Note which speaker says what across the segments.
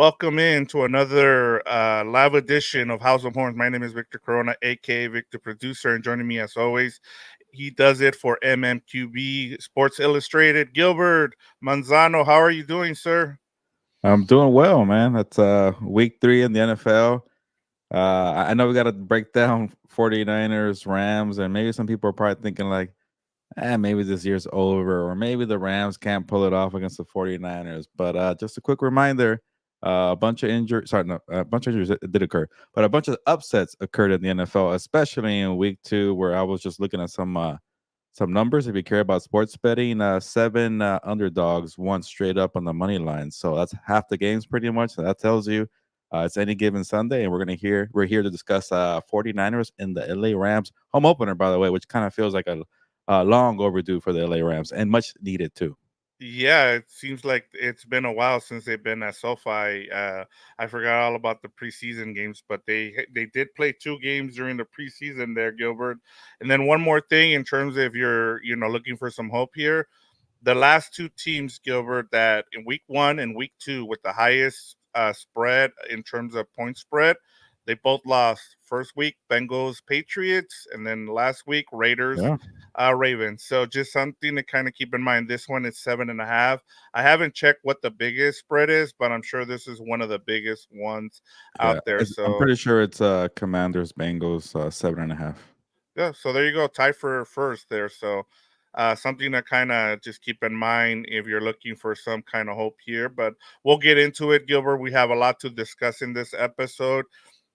Speaker 1: welcome in to another live edition of House of Horns. My name is Victor Corona, aka Victor Producer, and joining me as always, he does it for MMQB Sports Illustrated. Gilbert Manzano, how are you doing, sir?
Speaker 2: I'm doing well, man. It's week 3 in the NFL. I know we got to break down 49ers, Rams, and maybe some people are probably thinking like, maybe this year's over, or maybe the Rams can't pull it off against the 49ers. But just a quick reminder, a bunch of injuries, sorry, no, a bunch of injuries did occur, but a bunch of upsets occurred in the NFL, especially in week 2, where I was just looking at some numbers. If you care about sports betting, 7 underdogs won straight up on the money line. So that's half the games pretty much. So that tells you it's any given Sunday, and we're here to discuss 49ers and the LA Rams home opener, by the way, which kind of feels like a long overdue for the LA Rams and much needed too.
Speaker 1: Yeah, it seems like it's been a while since they've been at SoFi. I forgot all about the preseason games, but they did play 2 games during the preseason there, Gilbert. And then one more thing in terms of you're looking for some hope here, the last 2 teams, Gilbert, that in week 1 and week 2 with the highest spread in terms of point spread, they both lost. First week, Bengals, Patriots, and then last week, Raiders,
Speaker 2: Yeah.
Speaker 1: Ravens. So just something to kind of keep in mind. This one is 7.5. I haven't checked what the biggest spread is, but I'm sure this is one of the biggest ones out
Speaker 2: Yeah,
Speaker 1: there.
Speaker 2: I'm
Speaker 1: So
Speaker 2: pretty sure it's Commanders Bengals 7.5.
Speaker 1: yeah, so there you go, tie for first there. So something to kind of just keep in mind if you're looking for some kind of hope here. But we'll get into it, Gilbert. We have a lot to discuss in this episode.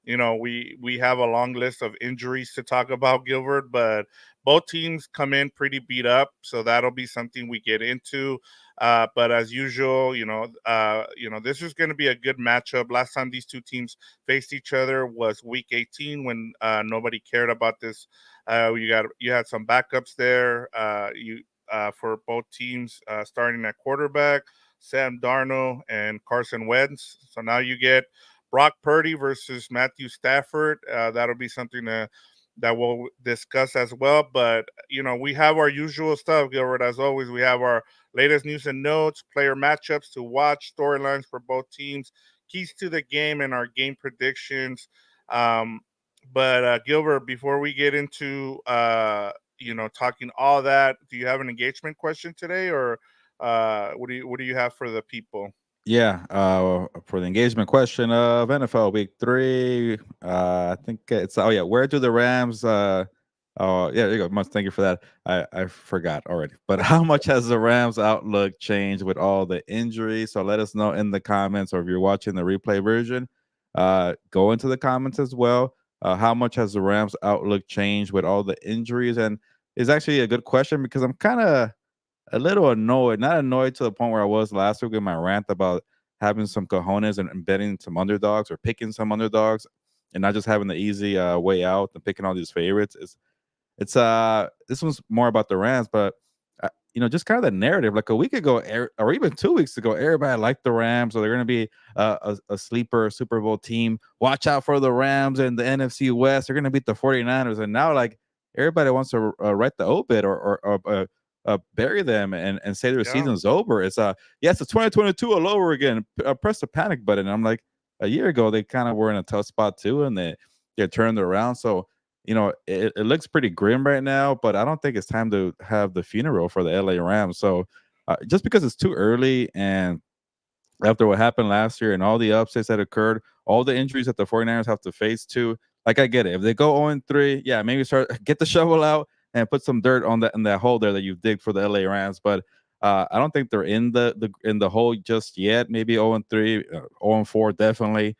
Speaker 1: We have a long list of injuries to talk about, Gilbert, but both teams come in pretty beat up, so that'll be something we get into. But as usual, this is going to be a good matchup. Last time these 2 teams faced each other was Week 18 when nobody cared about this. You had some backups there. You For both teams starting at quarterback, Sam Darnold and Carson Wentz. So now you get Brock Purdy versus Matthew Stafford. That'll be something that we'll discuss as well. But we have our usual stuff, Gilbert. As always, we have our latest news and notes, player matchups to watch, storylines for both teams, keys to the game, and our game predictions. Um, but Gilbert, before we get into talking all that, do you have an engagement question today, or what do you have for the people?
Speaker 2: Yeah, for the engagement question of NFL Week 3, I think it's where do the Rams? Oh yeah, there you go. Much thank you for that. I forgot already. But how much has the Rams outlook changed with all the injuries? So let us know in the comments, or if you're watching the replay version, go into the comments as well. How much has the Rams outlook changed with all the injuries? And it's actually a good question because I'm kind of a little annoyed, not annoyed to the point where I was last week in my rant about having some cojones and betting some underdogs or picking some underdogs and not just having the easy way out and picking all these favorites. It's this one's more about the Rams, but just kind of the narrative. Like a week ago, or even 2 weeks ago, everybody liked the Rams, or they're going to be a sleeper Super Bowl team. Watch out for the Rams and the NFC West. They're going to beat the 49ers. And now, like, everybody wants to write the obit or bury them and say their
Speaker 1: Yeah.
Speaker 2: season's over. Yes, it's 2022 all over again. Press the panic button. I'm like, a year ago they kind of were in a tough spot too, and they turned around. So it looks pretty grim right now, but I don't think it's time to have the funeral for the LA Rams. So just because it's too early, and after what happened last year and all the upsets that occurred, all the injuries that the 49ers have to face too, like, I get it. If they go 0-3, yeah, maybe get the shovel out and put some dirt on that in that hole there that you dig for the LA Rams. But I don't think they're in the hole just yet. Maybe 0-3, 0-4 definitely.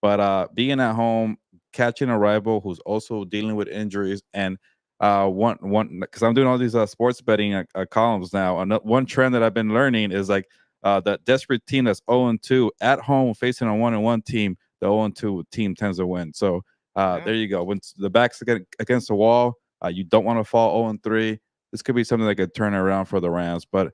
Speaker 2: But being at home, catching a rival who's also dealing with injuries, and one because I'm doing all these sports betting columns now. One trend that I've been learning is like the desperate team that's 0-2 at home facing a 1-1 team, the 0-2 team tends to win. So
Speaker 1: Yeah.
Speaker 2: there you go. When the back's against the wall, you don't want to fall 0-3. This could be something that could turn around for the Rams. But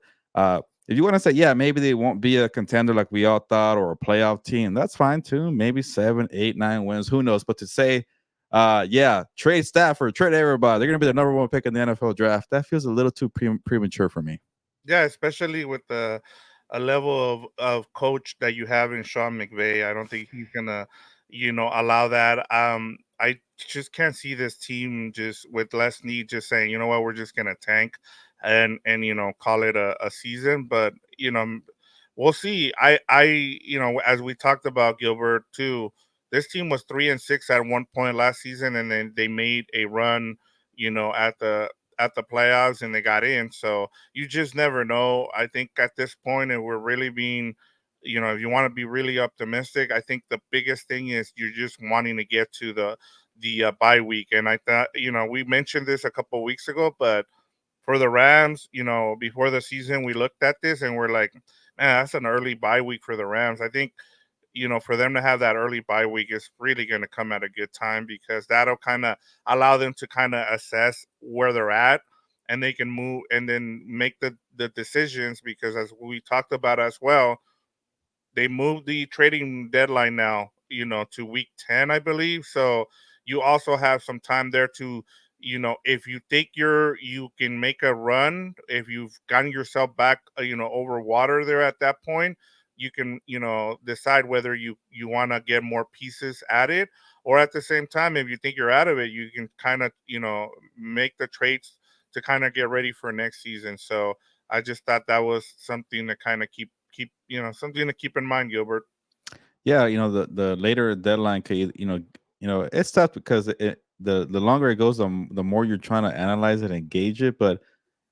Speaker 2: if you want to say, yeah, maybe they won't be a contender like we all thought, or a playoff team, that's fine too. Maybe 7, 8, 9 wins. Who knows? But to say, yeah, trade Stafford, trade everybody, they're going to be the number 1 pick in the NFL draft, that feels a little too premature for me.
Speaker 1: Yeah, especially with the a level of coach that you have in Sean McVay. I don't think he's gonna, allow that. I just can't see this team just with less need just saying, you know what, we're just gonna tank and call it a season. But we'll see. As we talked about Gilbert too, this team was 3-6 at one point last season, and then they made a run, at the playoffs and they got in. So you just never know. I think at this point, and we're really being, if you want to be really optimistic, I think the biggest thing is you're just wanting to get to the bye week. And I thought, we mentioned this a couple weeks ago, but for the Rams, before the season, we looked at this and we're like, man, that's an early bye week for the Rams. I think, for them to have that early bye week is really going to come at a good time because that'll kind of allow them to kind of assess where they're at and they can move and then make the decisions because as we talked about as well, they moved the trading deadline now, to week 10, I believe. So you also have some time there to, if you think you can make a run, if you've gotten yourself back, over water there at that point, you can, decide whether you want to get more pieces added or at the same time, if you think you're out of it, you can kind of, make the trades to kind of get ready for next season. So I just thought that was something to kind of keep something to keep in mind, Gilbert.
Speaker 2: Yeah, the later deadline could it's tough because the longer it goes, the more you're trying to analyze it and gauge it. But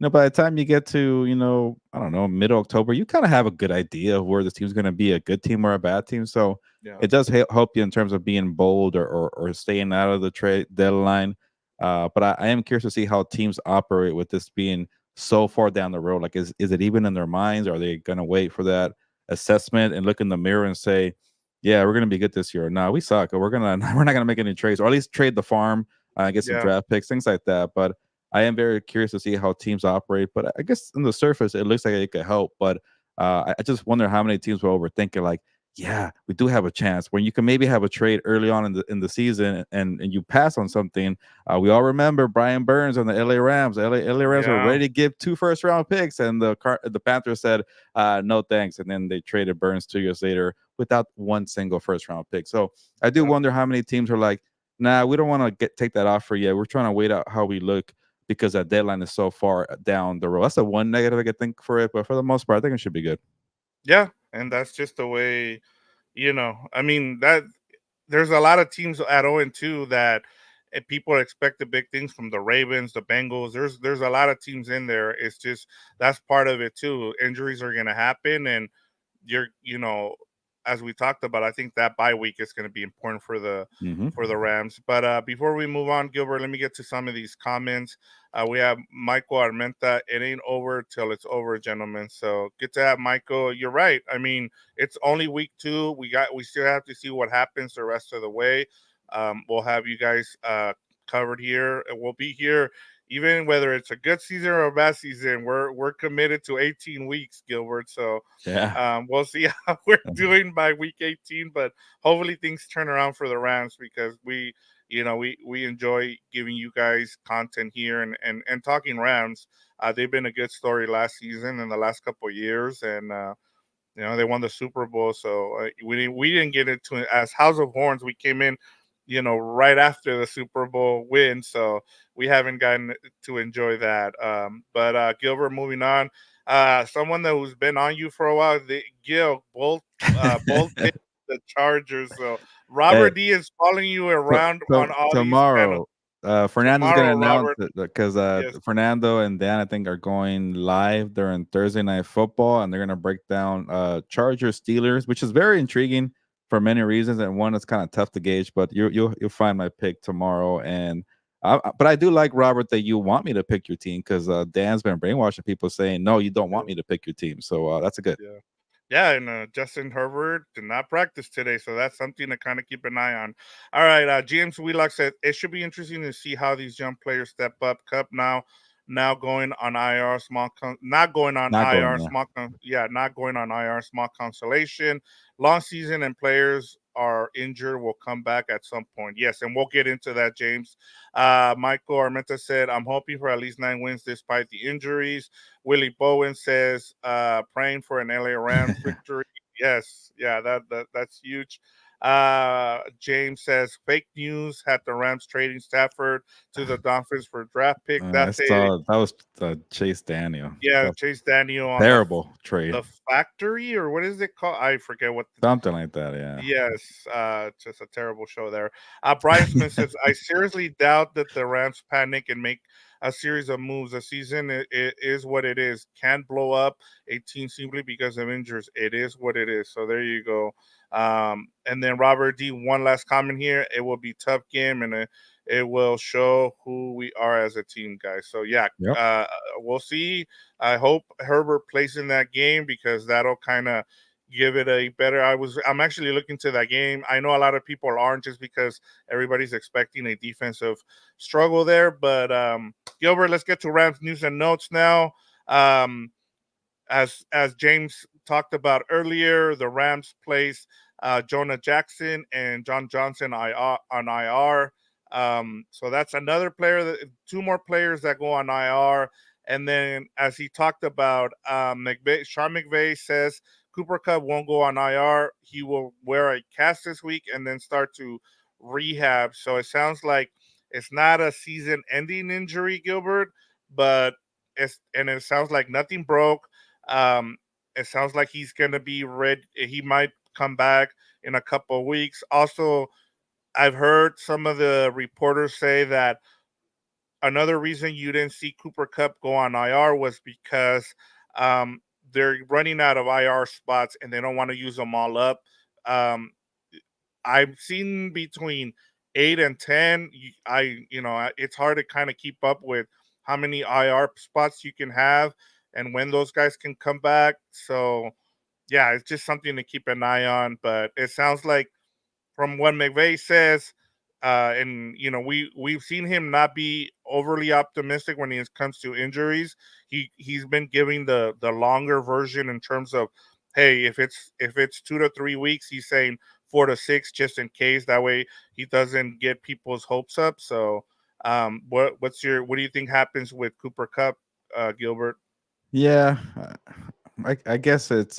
Speaker 2: by the time you get to I don't know, mid October, you kind of have a good idea of where this team's going to be a good team or a bad team. So
Speaker 1: Yeah.
Speaker 2: it does help you in terms of being bold or staying out of the trade deadline. But I am curious to see how teams operate with this being so far down the road. Like, is it even in their minds? Are they going to wait for that assessment and look in the mirror and say, yeah, we're gonna be good this year. No, we suck. Or we're gonna we're not gonna make any trades, or at least trade the farm, get some
Speaker 1: Yeah.
Speaker 2: draft picks, things like that. But I am very curious to see how teams operate. But I guess on the surface, it looks like it could help. But I just wonder how many teams will overthink it. Like, yeah, we do have a chance when you can maybe have a trade early on in the season, and you pass on something. We all remember Brian Burns on the LA Rams. LA Rams were
Speaker 1: Yeah.
Speaker 2: ready to give 2 first-round picks, and the Panthers said no thanks, and then they traded Burns 2 years later without one single first-round pick. So I do
Speaker 1: Yep.
Speaker 2: wonder how many teams are like, nah, we don't want to take that offer yet. We're trying to wait out how we look because that deadline is so far down the road. That's the one negative I could think for it, but for the most part, I think it should be good.
Speaker 1: Yeah. And that's just the way, I mean, that there's a lot of teams at 0-2 that people expect the big things from the Ravens, the Bengals. There's a lot of teams in there. It's just that's part of it too. Injuries are gonna happen and you're as we talked about, I think that bye week is going to be important
Speaker 2: Hmm.
Speaker 1: for the Rams. But before we move on, Gilbert, let me get to some of these comments. We have Michael Armenta. It ain't over till it's over, gentlemen. So good to have Michael. You're right. I mean, it's only week 2. We still have to see what happens the rest of the way. We'll have you guys covered here, and we'll be here even whether it's a good season or a bad season. We're committed to 18 weeks, Gilbert. So
Speaker 2: Yeah.
Speaker 1: we'll see how we're doing by week 18, but hopefully things turn around for the Rams because we enjoy giving you guys content here and talking Rams. They've been a good story last season and the last couple of years, and they won the Super Bowl, so we didn't get into it as House of Horns. We came in, right after the Super Bowl win, so we haven't gotten to enjoy that. But Gilbert, moving on, someone that who's been on you for a while, Gil, both picked the Chargers. So
Speaker 2: Hey,
Speaker 1: Robert D is following you around on all these panels
Speaker 2: tomorrow, Fernando's gonna
Speaker 1: tomorrow.
Speaker 2: announce
Speaker 1: Robert,
Speaker 2: it because
Speaker 1: yes,
Speaker 2: Fernando and Dan, I think, are going live during Thursday Night Football, and they're gonna break down Chargers Steelers, which is very intriguing for many reasons, and one is kind of tough to gauge. But you'll find my pick tomorrow, and but I do like, Robert, that you want me to pick your team because Dan's been brainwashing people saying no, you don't want me to pick your team. So that's a good.
Speaker 1: yeah. Yeah, and Justin Herbert did not practice today, so that's something to kind of keep an eye on. All right, James Wheelock said it should be interesting to see how these young players step up. Cup now going on IR, not going on
Speaker 2: Not going
Speaker 1: IR,
Speaker 2: there.
Speaker 1: not going on IR, small consolation. Long season and players are injured will come back at some point. Yes, and we'll get into that, James. Michael Armenta said, I'm hoping for at least 9 wins despite the injuries. Willie Bowen says, praying for an LA Rams victory. Yes, yeah, that's huge. James says fake news had the Rams trading Stafford to the Dolphins for draft pick.
Speaker 2: I
Speaker 1: That's a
Speaker 2: saw that was Chase Daniel.
Speaker 1: yeah,
Speaker 2: That's
Speaker 1: Chase Daniel on
Speaker 2: terrible trade.
Speaker 1: the factory, or what is it called? I forget what.
Speaker 2: Something like that, yeah.
Speaker 1: Yes, just a terrible show there. Brian Smith says, I seriously doubt that the Rams panic and make a series of moves. The season it is what it is. Can't blow up a team simply because of injuries. It is what it is. So there you go. And then Robert D, one last comment here. It will be tough game, and it will show who we are as a team, guys. So yeah,
Speaker 2: Yep.
Speaker 1: we'll see. I hope Herbert plays in that game because that'll kind of give it a better. I'm actually looking to that game. I know a lot of people aren't just because everybody's expecting a defensive struggle there. But Gilbert, let's get to Rams news and notes now. Um, as James talked about earlier, the Rams placed Jonah Jackson and John Johnson on IR. So that's another player, two more players that go on IR. And then, as he talked about, Sean McVay says Cooper Kupp won't go on IR. He will wear a cast this week and then start to rehab. So it sounds like it's not a season-ending injury, Gilbert, but it sounds like nothing broke. um, it sounds like he's gonna be ready. He might come back in a couple of weeks. Also, I've heard some of the reporters say that another reason you didn't see Cooper Kupp go on IR was because um, they're running out of IR spots and they don't want to use them all up. Um, I've seen between 8 and 10. It's hard to kind of keep up with how many IR spots you can have and when those guys can come back. So yeah, it's just something to keep an eye on. But it sounds like from what McVay says, and we've seen him not be overly optimistic when it comes to injuries. He's been giving the longer version in terms of, hey, if it's 2 to 3 weeks, he's saying 4 to 6 just in case. That way he doesn't get people's hopes up. So, what do you think happens with Cooper Kupp, Gilbert?
Speaker 2: Yeah, I guess it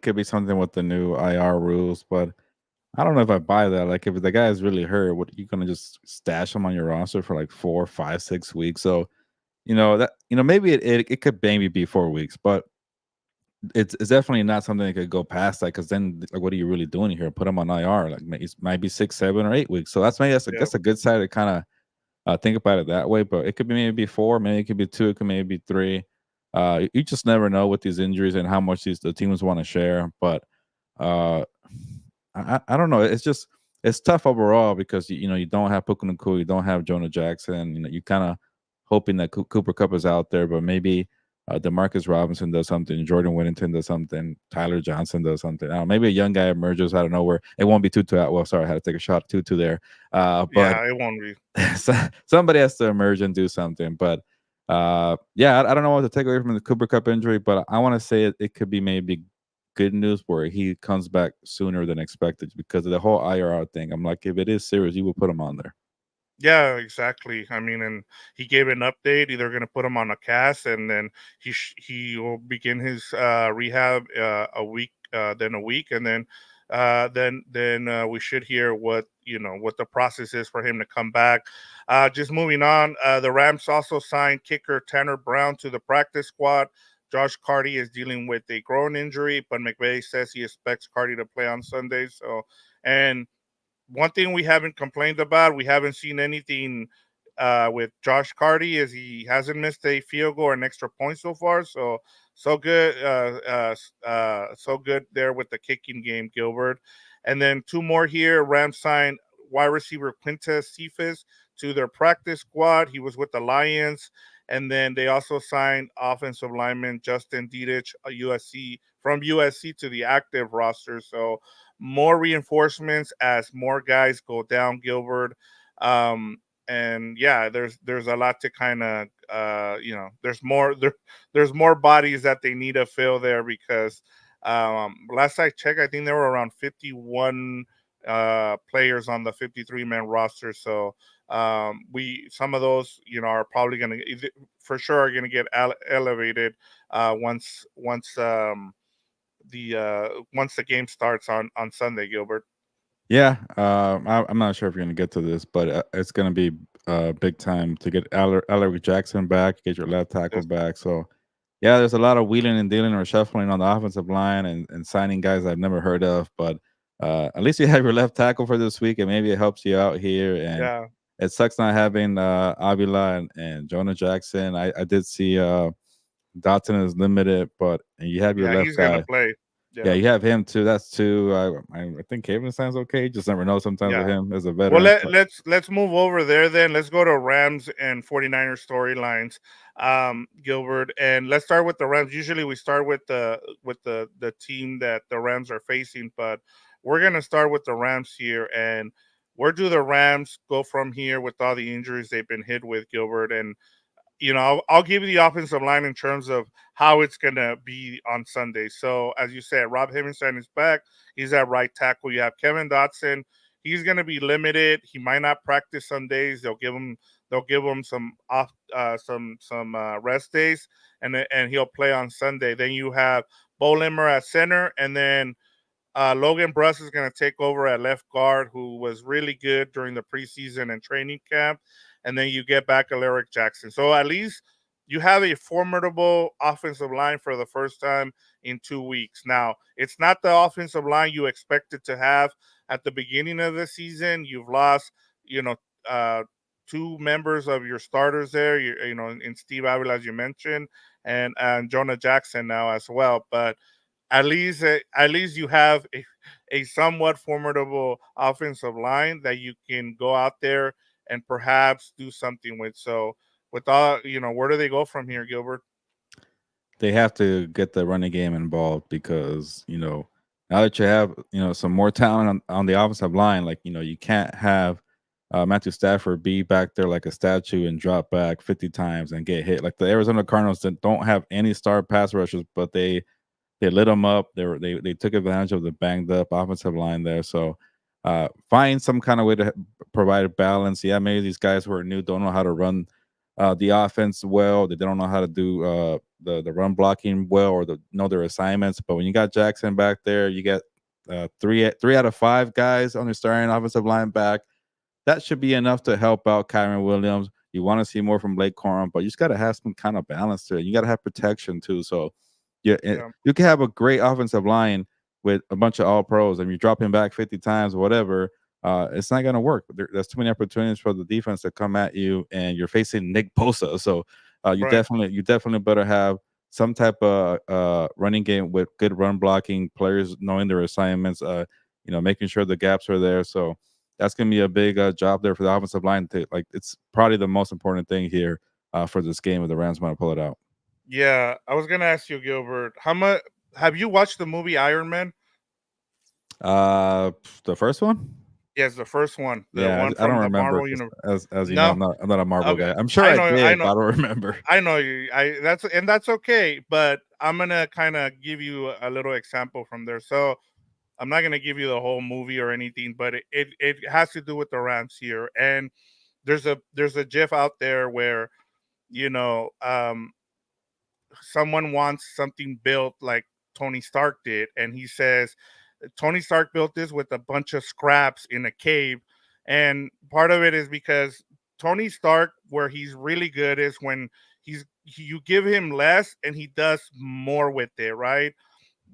Speaker 2: could be something with the new IR rules, but I don't know if I buy that. Like, if the guy is really hurt, what you gonna just stash him on your roster for like 4, 5, 6 weeks? So maybe it could maybe be 4 weeks, but it's definitely not something that could go past that, because then like, what are you really doing here? Put him on IR, like it might be 6, 7, or 8 weeks. So
Speaker 1: Yeah,
Speaker 2: that's a good side to kind of think about it that way. But it could be maybe 4, maybe it could be 2, it could maybe be 3. You just never know with these injuries and how much the teams want to share. But uh, I don't know. It's tough overall because you don't have Puka Nacua, you don't have Jonah Jackson. You kind of hoping that Cooper Kupp is out there, but maybe Demarcus Robinson does something, Jordan Whittington does something, Tyler Johnson does something. I don't know, maybe a young guy emerges out of nowhere. It won't be Tutu Atwell. Sorry, I had to take a shot at Tutu there. But
Speaker 1: yeah, it won't be.
Speaker 2: somebody has to emerge and do something. But yeah, I don't know what to take away from the Cooper Cup injury, but I want to say it could be maybe good news where he comes back sooner than expected because of the whole IRR thing. I'm like, if it is serious, you will put him on there.
Speaker 1: Yeah, exactly. I mean, and he gave an update. They're going to put him on a cast, and then he will begin his rehab then a week, and then we should hear what the process is for him to come back. Just moving on, the Rams also signed kicker Tanner Brown to the practice squad. Josh Carty is dealing with a groin injury, but McVay says he expects Carty to play on Sunday. So, and one thing we haven't complained about, we haven't seen anything with Josh Carty, is he hasn't missed a field goal or an extra point so far. So good, so good there with the kicking game, Gilbert. And then two more here. Rams signed wide receiver Quintez Cephas to their practice squad. He was with the Lions. And then they also signed offensive lineman Justin Dedich, a USC from USC, to the active roster. So more reinforcements as more guys go down, Gilbert. Um, and yeah, there's a lot to kind of there's more bodies that they need to fill there because last I checked, I think there were around 51 players on the 53-man roster. So we some of those are probably going to for sure are going to get elevated once the game starts on Sunday, Gilbert.
Speaker 2: Yeah, I'm not sure if you're gonna get to this, but it's gonna be big time to get Alaric Jackson back, get your left tackle
Speaker 1: Yes,
Speaker 2: back. So, yeah, there's a lot of wheeling and dealing or shuffling on the offensive line and signing guys I've never heard of. But at least you have your left tackle for this week, and maybe it helps you out here. And
Speaker 1: yeah,
Speaker 2: it sucks not having Avila and Jonah Jackson. I did see Dotson is limited, but and you have your
Speaker 1: yeah.
Speaker 2: left
Speaker 1: He's gonna
Speaker 2: guy.
Speaker 1: play.
Speaker 2: Yeah,
Speaker 1: Yeah,
Speaker 2: you have him too. That's two. I think Kevin sounds okay. Just never know sometimes with
Speaker 1: yeah.
Speaker 2: him as a
Speaker 1: Well,
Speaker 2: veteran.
Speaker 1: let's move over there then. Let's go to Rams and 49ers storylines, Gilbert, and let's start with the Rams. Usually we start with the team that the Rams are facing, but we're gonna start with the Rams here. And where do the Rams go from here with all the injuries they've been hit with, Gilbert? And I'll give you the offensive line in terms of how it's going to be on Sunday. So, as you said, Rob Himmelstein is back. He's at right tackle. You have Kevin Dotson. He's going to be limited. He might not practice some days. They'll give him some off some rest days, and he'll play on Sunday. Then you have Bo Limmer at center, and then Logan Bruss is going to take over at left guard, who was really good during the preseason and training camp. And then you get back Alaric Jackson. So at least you have a formidable offensive line for the first time in 2 weeks. Now, it's not the offensive line you expected to have at the beginning of the season. You've lost, you know, uh, two members of your starters there, in Steve Avila, as you mentioned, and Jonah Jackson now as well. But at least you have a somewhat formidable offensive line that you can go out there and perhaps do something with. So with all where do they go from here, Gilbert?
Speaker 2: They have to get the running game involved because now that you have some more talent on the offensive line, like you can't have Matthew Stafford be back there like a statue and drop back 50 times and get hit. Like the Arizona Cardinals that don't have any star pass rushers, but they lit them up. They took advantage of the banged up offensive line there. So find some kind of way to provide a balance. Yeah, maybe these guys who are new don't know how to run the offense well. They don't know how to do the run blocking well or know their assignments. But when you got Jackson back there, you get three out of five guys on your starting offensive line back. That should be enough to help out Kyron Williams. You want to see more from Blake Corum, but you just got to have some kind of balance to it. You got to have protection too. So, yeah,
Speaker 1: Yeah,
Speaker 2: you can have a great offensive line with a bunch of all pros, and you drop him back 50 times or whatever. It's not going to work. There's too many opportunities for the defense to come at you, and you're facing Nick Bosa. So,
Speaker 1: right.
Speaker 2: you definitely better have some type of running game with good run blocking players, knowing their assignments. Making sure the gaps are there. So that's going to be a big job there for the offensive line. It's probably the most important thing here for this game if the Rams want to pull it out.
Speaker 1: Yeah, I was gonna ask you, Gilbert, how much have you watched the movie Iron Man?
Speaker 2: Uh, the first one?
Speaker 1: Yes, the first one, the
Speaker 2: Yeah,
Speaker 1: one
Speaker 2: I don't
Speaker 1: from the
Speaker 2: remember
Speaker 1: Marvel
Speaker 2: 'cause
Speaker 1: universe.
Speaker 2: as you know,
Speaker 1: No.
Speaker 2: I'm not a Marvel
Speaker 1: Okay,
Speaker 2: guy. I'm sure
Speaker 1: I
Speaker 2: I
Speaker 1: know, I
Speaker 2: did, but
Speaker 1: know,
Speaker 2: I don't remember.
Speaker 1: I know you. That's okay, but I'm gonna kind of give you a little example from there. So I'm not gonna give you the whole movie or anything, but it has to do with the Rams here. And there's a GIF out there where you know um someone wants something built like Tony Stark did, and he says Tony Stark built this with a bunch of scraps in a cave, and part of it is because Tony Stark, where he's really good, is when you give him less and he does more with it, right?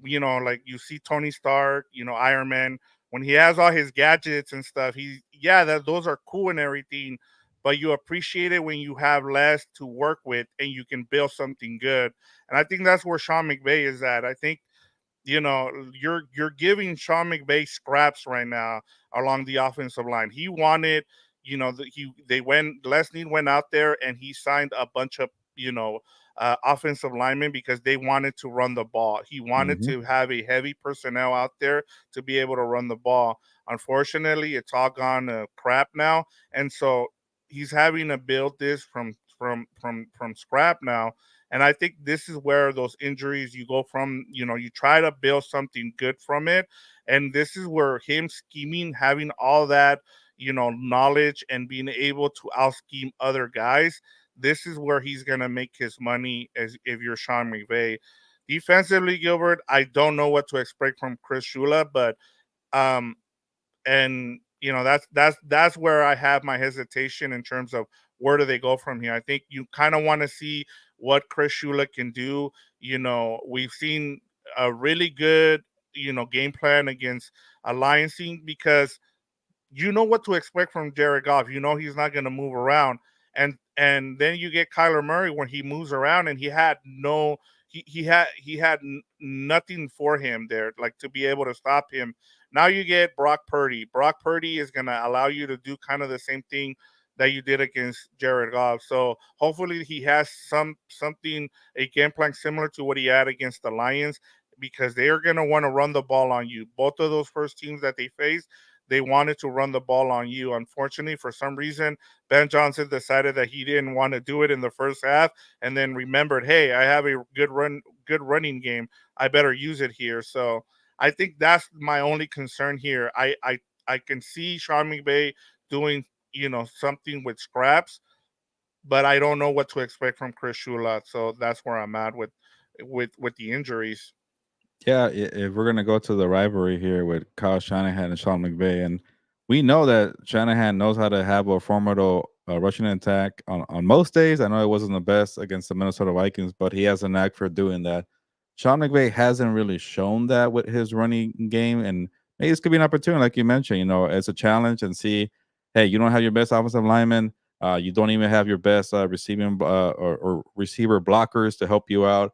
Speaker 1: Like you see Tony Stark, Iron Man, when he has all his gadgets and stuff, those are cool and everything, but you appreciate it when you have less to work with and you can build something good. And I think that's where Sean McVay is at. I think you're giving Sean McVay scraps right now along the offensive line. He wanted, Les Need went out there and he signed a bunch of offensive linemen because they wanted to run the ball. He wanted
Speaker 2: Mhm.
Speaker 1: to have a heavy personnel out there to be able to run the ball. Unfortunately, it's all gone to crap now, and so he's having to build this from scrap now. And I think this is where those injuries you go from, you try to build something good from it. And this is where him scheming, having all that, knowledge and being able to out scheme other guys, this is where he's gonna make his money as if you're Sean McVay. Defensively, Gilbert, I don't know what to expect from Chris Shula, but um and that's where I have my hesitation in terms of where do they go from here. I think you kind of want to see what Chris Shula can do. We've seen a really good game plan against a Lions team because you know what to expect from Jared Goff. You know he's not going to move around, and then you get Kyler Murray when he moves around, and he had no he had nothing for him there, like to be able to stop him. Now you get Brock Purdy. Brock Purdy is going to allow you to do kind of the same thing that you did against Jared Goff. So hopefully he has something a game plan similar to what he had against the Lions because they are going to want to run the ball on you. Both of those first teams that they faced, they wanted to run the ball on you. Unfortunately, for some reason, Ben Johnson decided that he didn't want to do it in the first half, and then remembered, hey, I have a good running game. I better use it here. So I think that's my only concern here. I can see Sean McVay doing something with scraps, but I don't know what to expect from Chris Shula. So that's where I'm at with the injuries.
Speaker 2: Yeah, if we're gonna go to the rivalry here with Kyle Shanahan and Sean McVay, and we know that Shanahan knows how to have a formidable rushing attack on most days. I know it wasn't the best against the Minnesota Vikings, but he has a knack for doing that. Sean McVay hasn't really shown that with his running game, and maybe this could be an opportunity, like you mentioned. It's a challenge and see, hey, you don't have your best offensive lineman, you don't even have your best receiving or receiver blockers to help you out,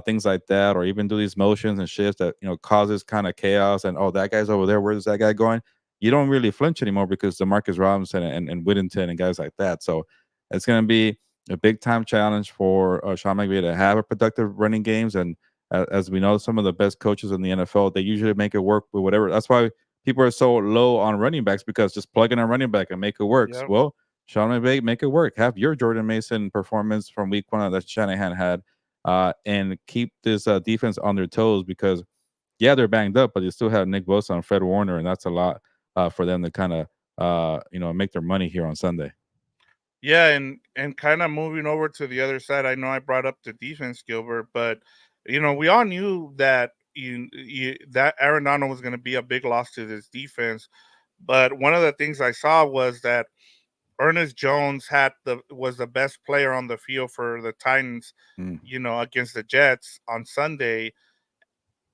Speaker 2: things like that, or even do these motions and shifts that causes kind of chaos. And oh, that guy's over there. Where's that guy going? You don't really flinch anymore because Demarcus Robinson and Whittington and guys like that. So it's going to be a big time challenge for Sean McVay to have a productive running games. And as we know, some of the best coaches in the NFL, they usually make it work with whatever. That's why people are so low on running backs because just plug in a running back and make it work.
Speaker 1: Yep.
Speaker 2: Well, Sean McVay, make it work. Have your Jordan Mason performance from week one that Shanahan had, and keep this defense on their toes because, yeah, they're banged up, but they still have Nick Bosa and Fred Warner, and that's a lot for them to kind of make their money here on Sunday.
Speaker 1: Yeah, and kind of moving over to the other side, I know I brought up the defense, Gilbert, but we all knew that that Aaron Donald was going to be a big loss to this defense. But one of the things I saw was that Ernest Jones was the best player on the field for the Titans,
Speaker 2: Mm.
Speaker 1: against the Jets on Sunday.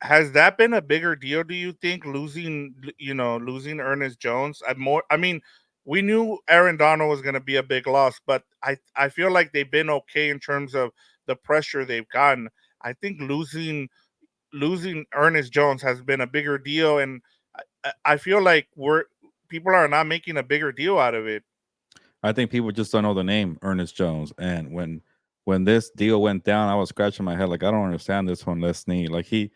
Speaker 1: Has that been a bigger deal? Do you think losing Ernest Jones? I mean, we knew Aaron Donald was going to be a big loss, but I feel like they've been okay in terms of the pressure they've gotten. I think losing Ernest Jones has been a bigger deal, and I feel like people are not making a bigger deal out of it.
Speaker 2: I think people just don't know the name Ernest Jones. And when this deal went down, I was scratching my head like I don't understand this one. Let's need like he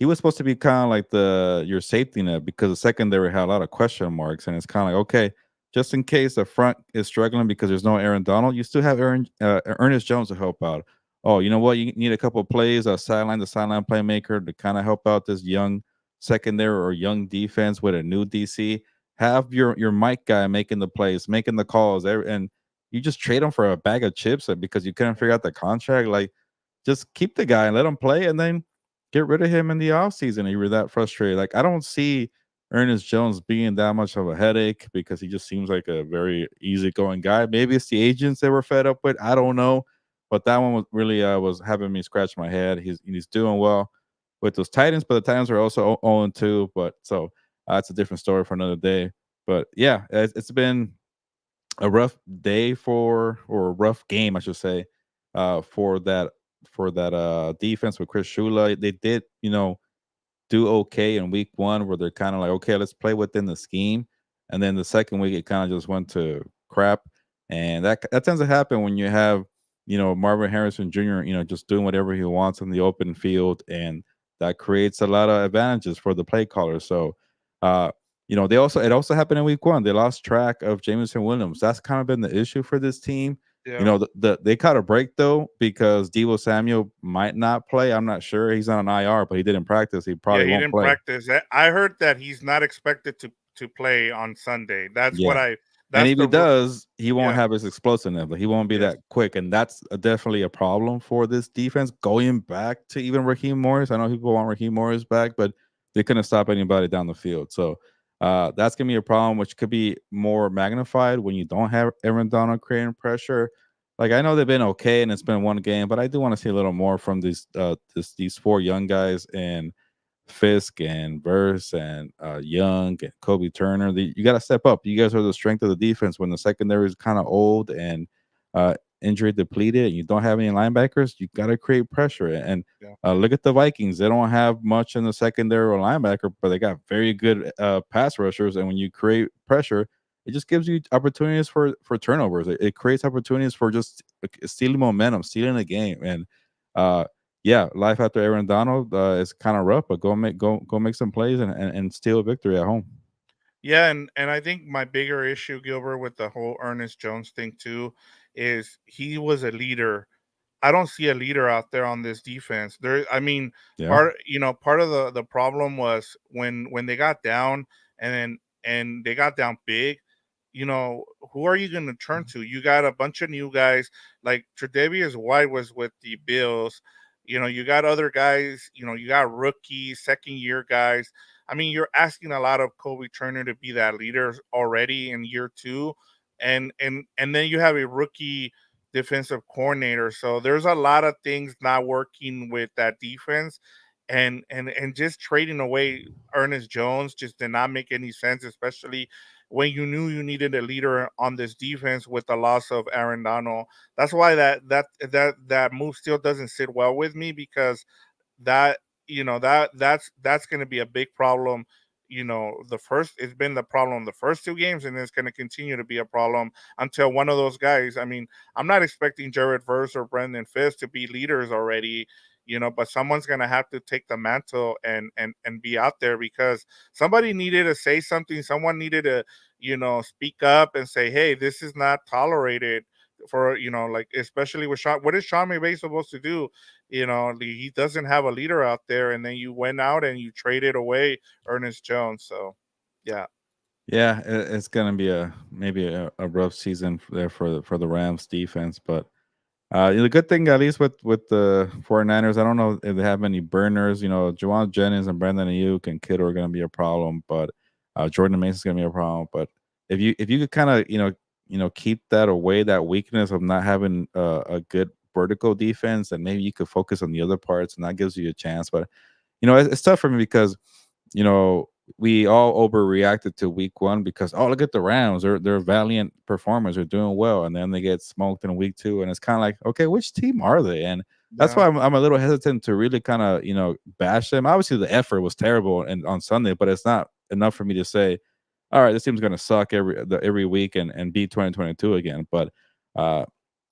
Speaker 2: was supposed to be kind of like the your safety net because the secondary had a lot of question marks, and it's kind of like okay, just in case the front is struggling because there's no Aaron Donald, you still have Ernest Jones to help out. Oh, you know what? You need a couple of plays, a sideline to sideline playmaker to kind of help out this young secondary or young defense with a new DC. Have your mic guy making the plays, making the calls, and you just trade him for a bag of chips because you couldn't figure out the contract. Like, just keep the guy and let him play, and then get rid of him in the offseason if you were that frustrated. Like, I don't see Ernest Jones being that much of a headache because he just seems like a very easygoing guy. Maybe it's the agents they were fed up with. I don't know, but that one was really was having me scratch my head. He's doing well with those Titans, but the Titans are also 0-2. But so that's a different story for another day. But yeah, it's been a rough day or a rough game, I should say, for that defense with Chris Shula. They did, do okay in week one where they're kind of like, okay, let's play within the scheme. And then the second week it kind of just went to crap. And that tends to happen when you have, Marvin Harrison Jr., just doing whatever he wants in the open field. And that creates a lot of advantages for the play caller. So it also happened in week one. They lost track of Jameson Williams. That's kind of been the issue for this team.
Speaker 1: Yeah.
Speaker 2: They caught a break though because Deebo Samuel might not play. I'm not sure. He's on an IR, but he didn't practice. He
Speaker 1: Yeah,
Speaker 2: probably
Speaker 1: he
Speaker 2: won't
Speaker 1: didn't
Speaker 2: play.
Speaker 1: practice. I heard that he's not expected to play on Sunday. That's what
Speaker 2: Yeah.
Speaker 1: I.
Speaker 2: And
Speaker 1: That's
Speaker 2: if he
Speaker 1: the.
Speaker 2: does, he won't
Speaker 1: Yeah.
Speaker 2: have his explosiveness. He won't be
Speaker 1: Yes.
Speaker 2: that quick, and that's definitely a problem for this defense. Going back to even Raheem Morris, I know people want Raheem Morris back, but they couldn't stop anybody down the field. So that's gonna be a problem, which could be more magnified when you don't have Aaron Donald creating pressure. Like I know they've been okay, and it's been one game, but I do want to see a little more from these four young guys and Fisk and Verse and Young and Kobe Turner. You got to step up. You guys are the strength of the defense when the secondary is kind of old and uh, injury depleted, and you don't have any linebackers. You got to create pressure. And
Speaker 1: Yeah.
Speaker 2: look at the Vikings. They don't have much in the secondary or linebacker, but they got very good pass rushers. And when you create pressure, it just gives you opportunities for turnovers. It creates opportunities for just stealing momentum, stealing the game, and uh, yeah, life after Aaron Donald is kind of rough, but go make some plays and steal a victory at home.
Speaker 1: Yeah, and I think my bigger issue, Gilbert, with the whole Ernest Jones thing too, is he was a leader. I don't see a leader out there on this defense. I mean,
Speaker 2: Yeah.
Speaker 1: part of the problem was when they got down and they got down big. Who are you going to turn to? You got a bunch of new guys like Tre'Davious White was with the Bills. You got other guys. You got rookies, second year guys. I mean, you're asking a lot of Kobe Turner to be that leader already in year two, and then you have a rookie defensive coordinator. So there's a lot of things not working with that defense. And just trading away Ernest Jones just did not make any sense, especially when you knew you needed a leader on this defense with the loss of Aaron Donald. That's why that move still doesn't sit well with me because that that's going to be a big problem. It's been the problem the first two games, and it's going to continue to be a problem until one of those guys. I mean, I'm not expecting Jared Verse or Brendan Fisk to be leaders already. But someone's going to have to take the mantle and be out there because somebody needed to say something. Someone needed to speak up and say, hey, this is not tolerated. For like, especially with Sean, what is Sean McVay supposed to do? He doesn't have a leader out there, and then you went out and you traded away Ernest Jones. So, yeah,
Speaker 2: Yeah, it's gonna be maybe a rough season there for the Rams defense, but the good thing, at least with the 49ers, I don't know if they have any burners. Jawan Jennings and Brandon Ayuk and Kittle are going to be a problem, but Jordan Mason's going to be a problem. But if you could kind of keep that away, that weakness of not having a good vertical defense, and maybe you could focus on the other parts, and that gives you a chance. But it's tough for me because you know, we all overreacted to week one because look at the Rams. They're valiant performers, they're doing well, and then they get smoked in week two. And it's kind of like, okay, which team are they? And that's
Speaker 1: yeah,
Speaker 2: why I'm a little hesitant to really kind of bash them. Obviously the effort was terrible and on Sunday, but it's not enough for me to say, all right, this team's gonna suck every week and beat 2022 again. But uh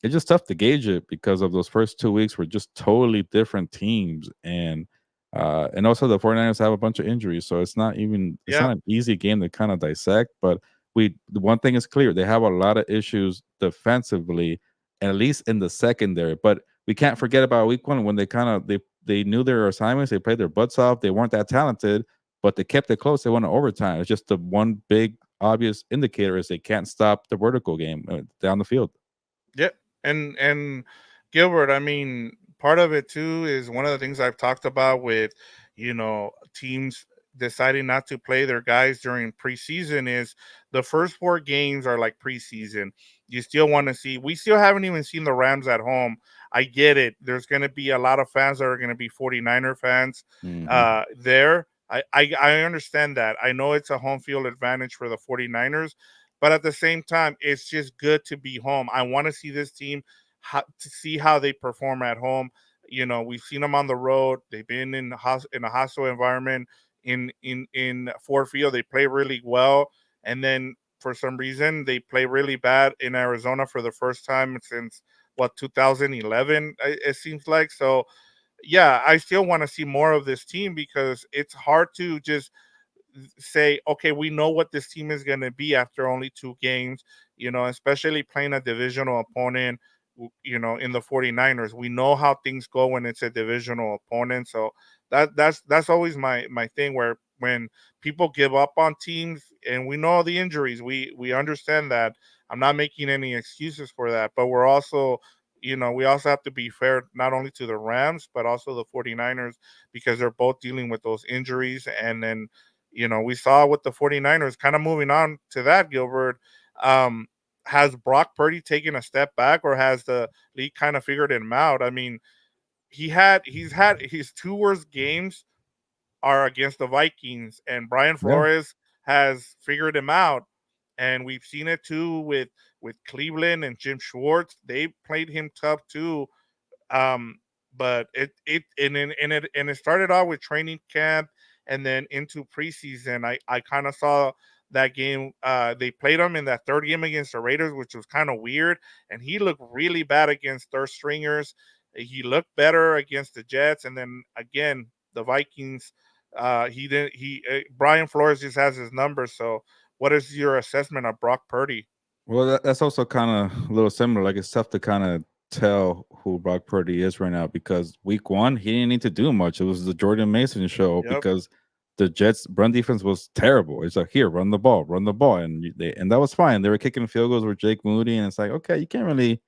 Speaker 2: it's just tough to gauge it because of those first 2 weeks were just totally different teams. And also the 49ers have a bunch of injuries, so it's
Speaker 1: yeah,
Speaker 2: not an easy game to kind of dissect. But the one thing is clear, they have a lot of issues defensively, at least in the secondary. But we can't forget about week one when they knew their assignments, they played their butts off, they weren't that talented, but they kept it close, they won overtime. It's just the one big obvious indicator is they can't stop the vertical game down the field.
Speaker 1: yeah. And Gilbert, I mean, part of it too is one of the things I've talked about with teams deciding not to play their guys during preseason is the first four games are like preseason. You still want to see. We still haven't even seen the Rams at home. I get it. There's going to be a lot of fans that are going to be 49er fans
Speaker 2: Hmm.
Speaker 1: there. I understand that. I know it's a home field advantage for the 49ers, but at the same time, it's just good to be home. I want to see this team to see how they perform at home. We've seen them on the road. They've been in a hostile environment in Ford Field. They play really well, and then for some reason they play really bad in Arizona for the first time since what 2011. It seems like so. Yeah, I still want to see more of this team because it's hard to just say, okay, we know what this team is going to be after only 2 games, especially playing a divisional opponent, in the 49ers. We know how things go when it's a divisional opponent. So that's always my thing, where when people give up on teams, and we know the injuries, we understand that. I'm not making any excuses for that, but we also have to be fair, not only to the Rams but also the 49ers, because they're both dealing with those injuries. And then, we saw with the 49ers, kind of moving on to that, Gilbert. Um, has Brock Purdy taken a step back, or has the league kind of figured him out? I mean, he's had his 2 worst games are against the Vikings, and Brian
Speaker 2: Yeah.
Speaker 1: Flores has figured him out. And we've seen it too with Cleveland and Jim Schwartz. They played him tough too. um, but it started out with training camp, and then into preseason. I kind of saw that game. They played him in that third game against the Raiders, which was kind of weird, and he looked really bad against third stringers. He looked better against the Jets, and then again the Vikings. He didn't. Brian Flores just has his numbers. So, what is your assessment of Brock Purdy?
Speaker 2: Well, that's also kind of a little similar. Like it's tough to kind of tell who Brock Purdy is right now because week one he didn't need to do much. It was the Jordan Mason show
Speaker 1: Yep.
Speaker 2: because the Jets' run defense was terrible. It's like here, run the ball, and and that was fine. They were kicking field goals with Jake Moody, and it's like okay, you can't really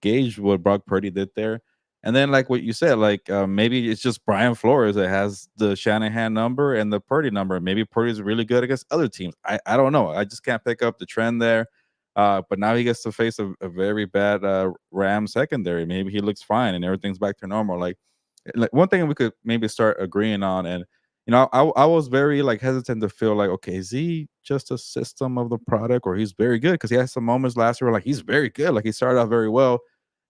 Speaker 2: gauge what Brock Purdy did there. And then, like what you said, like maybe it's just Brian Flores that has the Shanahan number and the Purdy number. Maybe Purdy's really good against other teams. I don't know. I just can't pick up the trend there. But now he gets to face a very bad Ram secondary. Maybe he looks fine and everything's back to normal. Like one thing we could maybe start agreeing on, and I was very like hesitant to feel like, okay, is he just a system of the product, or he's very good? Because he had some moments last year where, like he's very good, like he started off very well.